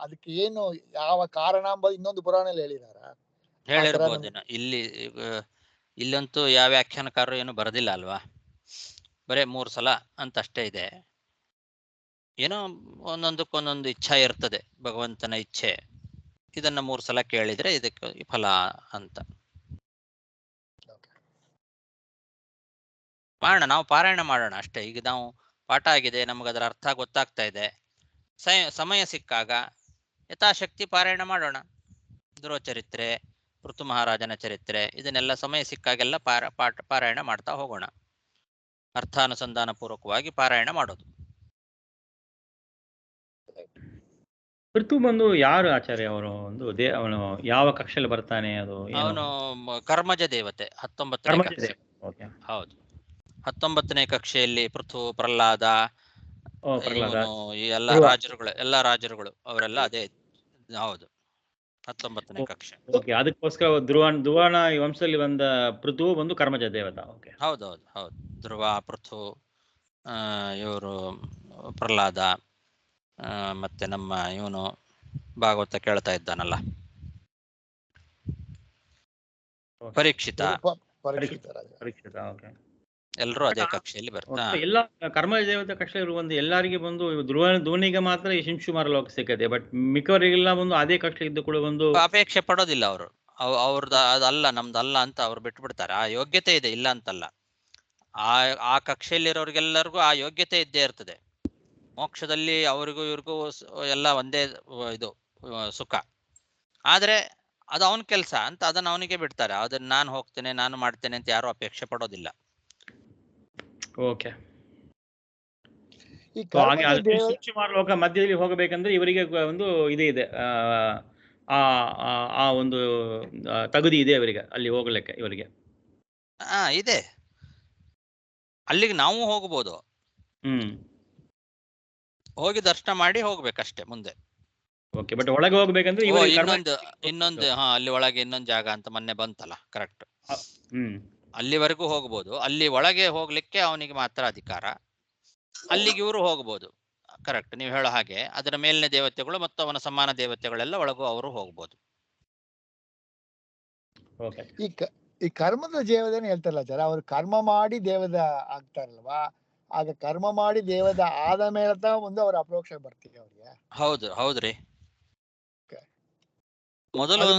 ಅದಕ್ಕೆ ಏನು ಯಾವ ಕಾರಣ ಎಂಬುದು ಇನ್ನೊಂದು ಪುರಾಣದಲ್ಲಿ ಹೇಳಿದಾರ? ಹೇಳಿರ್ಬೋದೇನೋ. ಇಲ್ಲಂತೂ ಯಾವ ವ್ಯಾಖ್ಯಾನಕಾರರು ಏನು ಬರೋದಿಲ್ಲ ಅಲ್ವಾ, ಬರೇ 3 ಸಲ ಅಂತ ಅಷ್ಟೇ ಇದೆ. ಏನೋ ಒಂದೊಂದಕ್ಕೊಂದೊಂದು ಇಚ್ಛಾ ಇರ್ತದೆ, ಭಗವಂತನ ಇಚ್ಛೆ. ಇದನ್ನ 3 ಸಲ ಕೇಳಿದ್ರೆ ಇದಕ್ಕೆ ಫಲ ಅಂತ ಮಾಡೋಣ. ನಾವು ಪಾರಾಯಣ ಮಾಡೋಣ ಅಷ್ಟೇ. ಈಗ ನಾವು ಪಾಠ ಆಗಿದೆ, ನಮಗದರ ಅರ್ಥ ಗೊತ್ತಾಗ್ತಾ ಇದೆ. ಸಮಯ ಸಿಕ್ಕಾಗ ಯಥಾಶಕ್ತಿ ಪಾರಾಯಣ ಮಾಡೋಣ. ಧ್ರುವ ಚರಿತ್ರೆ, ಋತು ಮಹಾರಾಜನ ಚರಿತ್ರೆ, ಇದನ್ನೆಲ್ಲ ಸಮಯ ಸಿಕ್ಕಾಗೆಲ್ಲ ಪಾರಾಯಣ ಮಾಡ್ತಾ ಹೋಗೋಣ. ಅರ್ಥಾನುಸಂಧಾನ ಪೂರ್ವಕವಾಗಿ ಪಾರಾಯಣ ಮಾಡೋದು. ಋತು ಬಂದು ಯಾರು ಆಚಾರ್ಯ ಅವರು? ಅವನು ಯಾವ ಕಕ್ಷೆಯಲ್ಲಿ ಬರ್ತಾನೆ? ಅದು ಅವನು ಕರ್ಮಜ ದೇವತೆ, 19ನೇ ಕಕ್ಷೆ. ಹೌದು, 19ನೇ ಕಕ್ಷೆಯಲ್ಲಿ ಪೃಥು, ಪ್ರಹ್ಲಾದ, ಎಲ್ಲ ರಾಜರುಗಳು ಅವರೆಲ್ಲ ಅದೇ. ಹೌದು, 19ನೇ ಕಕ್ಷೆ. ಅದಕ್ಕೋಸ್ಕರ ಧ್ರುವನ ವಂಶದಲ್ಲಿ ಬಂದ ಪೃಥು ಬಂದು ಕರ್ಮಜ ದೇವತಾ. ಹೌದೌದು ಹೌದು. ಧ್ರುವ, ಪೃಥು, ಇವರು ಪ್ರಹ್ಲಾದ, ಮತ್ತೆ ನಮ್ಮ ಇವನು ಭಾಗವತ ಕೇಳ್ತಾ ಇದ್ದಾನಲ್ಲ, ಪರೀಕ್ಷಿತ, ಎಲ್ಲರೂ ಅದೇ ಕಕ್ಷೆಯಲ್ಲಿ ಬರ್ತಾರೆ. ಎಲ್ಲ ಕರ್ಮಜ ದೇವತಾ ಕಕ್ಷೆ ಇರುವಂತ ಎಲ್ಲರಿಗೆ ಬಂದು ಧ್ರುವನಿಗೆ ಮಾತ್ರ ಈ ಶಿಂಶುಮಾರ ಲೋಕ ಸಿಕ್ಕದೆ, ಬಟ್ ಮಿಕ್ಕವರಿಗೆಲ್ಲ ಬಂದು ಅದೇ ಕಕ್ಷೆ ಇದ್ದು ಕೂಡ ಒಂದು ಅಪೇಕ್ಷೆ ಪಡೋದಿಲ್ಲ ಅವರು. ಅವ್ರದ್ದು ಅದಲ್ಲ, ನಮ್ದಲ್ಲ ಅಂತ ಅವ್ರು ಬಿಟ್ಟು ಬಿಡ್ತಾರೆ. ಆ ಯೋಗ್ಯತೆ ಇದೆ, ಇಲ್ಲ ಅಂತಲ್ಲ. ಆ ಕಕ್ಷೆಯಲ್ಲಿರೋರಿಗೆಲ್ಲರಿಗೂ ಆ ಯೋಗ್ಯತೆ ಇದ್ದೇ ಇರ್ತದೆ. ಮೋಕ್ಷದಲ್ಲಿ ಅವ್ರಿಗೂ ಇವ್ರಿಗೂ ಎಲ್ಲ ಒಂದೇ ಇದು ಸುಖ. ಆದ್ರೆ ಅದು ಅವನ ಕೆಲಸ ಅಂತ ಅದನ್ನ ಅವನಿಗೆ ಬಿಡ್ತಾರೆ. ಅದನ್ನ ನಾನು ಹೋಗ್ತೇನೆ, ನಾನು ಮಾಡ್ತೇನೆ ಅಂತ ಯಾರು ಅಪೇಕ್ಷೆ ಪಡೋದಿಲ್ಲ. ಓಕೆ, ಶಿಂಶುಮಾರ ಲೋಕ ಮಧ್ಯದಲ್ಲಿ ಹೋಗಬೇಕಂದ್ರೆ ಇವರಿಗೆ ಒಂದು ಇದೇ ಇದೆ, ಆ ಒಂದು ತಗುದಿ ಇದೆ ಅವರಿಗೆ ಅಲ್ಲಿ ಹೋಗ್ಲಿಕ್ಕೆ. ಇವರಿಗೆ ಇದೆ, ಅಲ್ಲಿಗೆ ನಾವು ಹೋಗ್ಬೋದು. ಹೋಗಿ ದರ್ಶನ ಮಾಡಿ ಹೋಗ್ಬೇಕಷ್ಟೇ ಮುಂದೆ. ಓಕೆ, ಬಟ್ ಒಳಗೆ ಹೋಗ್ಬೇಕಂದ್ರೆ ಇನ್ನೊಂದು ಅಲ್ಲಿ ಒಳಗೆ ಇನ್ನೊಂದು ಜಾಗ ಅಂತ ಮೊನ್ನೆ ಬಂತಲ್ಲ, ಕರೆಕ್ಟ್. ಅಲ್ಲಿವರೆಗೂ ಹೋಗ್ಬೋದು. ಅಲ್ಲಿ ಒಳಗೆ ಹೋಗ್ಲಿಕ್ಕೆ ಅವನಿಗೆ ಮಾತ್ರ ಅಧಿಕಾರ. ಅಲ್ಲಿಗೆ ಇವರು ಹೋಗ್ಬೋದು. ಕರೆಕ್ಟ್, ನೀವು ಹೇಳೋ ಹಾಗೆ. ಅದರ ಮೇಲಿನ ದೇವತೆಗಳು ಮತ್ತು ಅವನ ಸಮಾನ ದೇವತೆಗಳೆಲ್ಲ ಒಳಗೂ ಅವರು ಹೋಗ್ಬೋದು. ಈ ಕರ್ಮದ ದೇವದೇನು ಹೇಳ್ತಾರಲ್ಲ ಸರ್, ಅವ್ರು ಕರ್ಮ ಮಾಡಿ ದೇವದ ಆಗ್ತಾರಲ್ವಾ, ಆಗ ಕರ್ಮ ಮಾಡಿ ದೇವದ ಆದ ಮೇಲೆ ಒಂದು ಅವ್ರ ಅಪರೋಕ್ಷ ಬರ್ತೀವಿ ಅವ್ರಿಗೆ. ಹೌದು, ಹೌದ್ರಿ. ಮೊದಲು ಅದು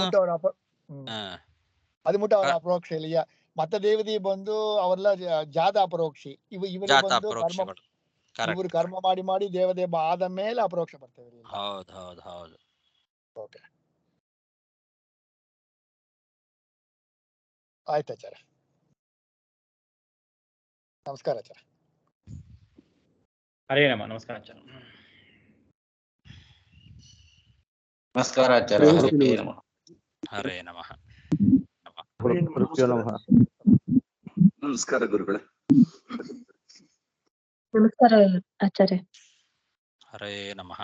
ಮುಟ್ಟ ಅವ್ರ ಅಪರೋಕ್ಷ ಇಲ್ಲ. ಮತ್ತೆ ದೇವದಿ ಬಂದು ಅವರೆಲ್ಲ ಜಾದ ಅಪರೋಕ್ಷಿ. ಇವರು ಬಂದು ಇವರು ಕರ್ಮ ಮಾಡಿ ಮಾಡಿ ದೇವದೇವ ಆದ ಮೇಲೆ ಅಪರೋಕ್ಷ ಬರ್ತೇವೆ. ಹೌದು ಹೌದು ಹೌದು. ಓಕೆ, ಆಯ್ತು ಆಚಾರ್ಯ. ನಮಸ್ಕಾರ ಆಚಾರ್ಯ. ಹರೇ ನಮ. ನಮಸ್ಕಾರ ಆಚಾರ್ಯ. ನಮಸ್ಕಾರ ಆಚಾರ್ಯ. ಹರೇ ನಮಃ. ಹರೇ ನಮಃ. ನಮಸ್ಕಾರ ಗುರುಗಳೇ. ನಮಸ್ಕಾರ ಆಚಾರ್ಯ. ಹರೇ ನಮಃ.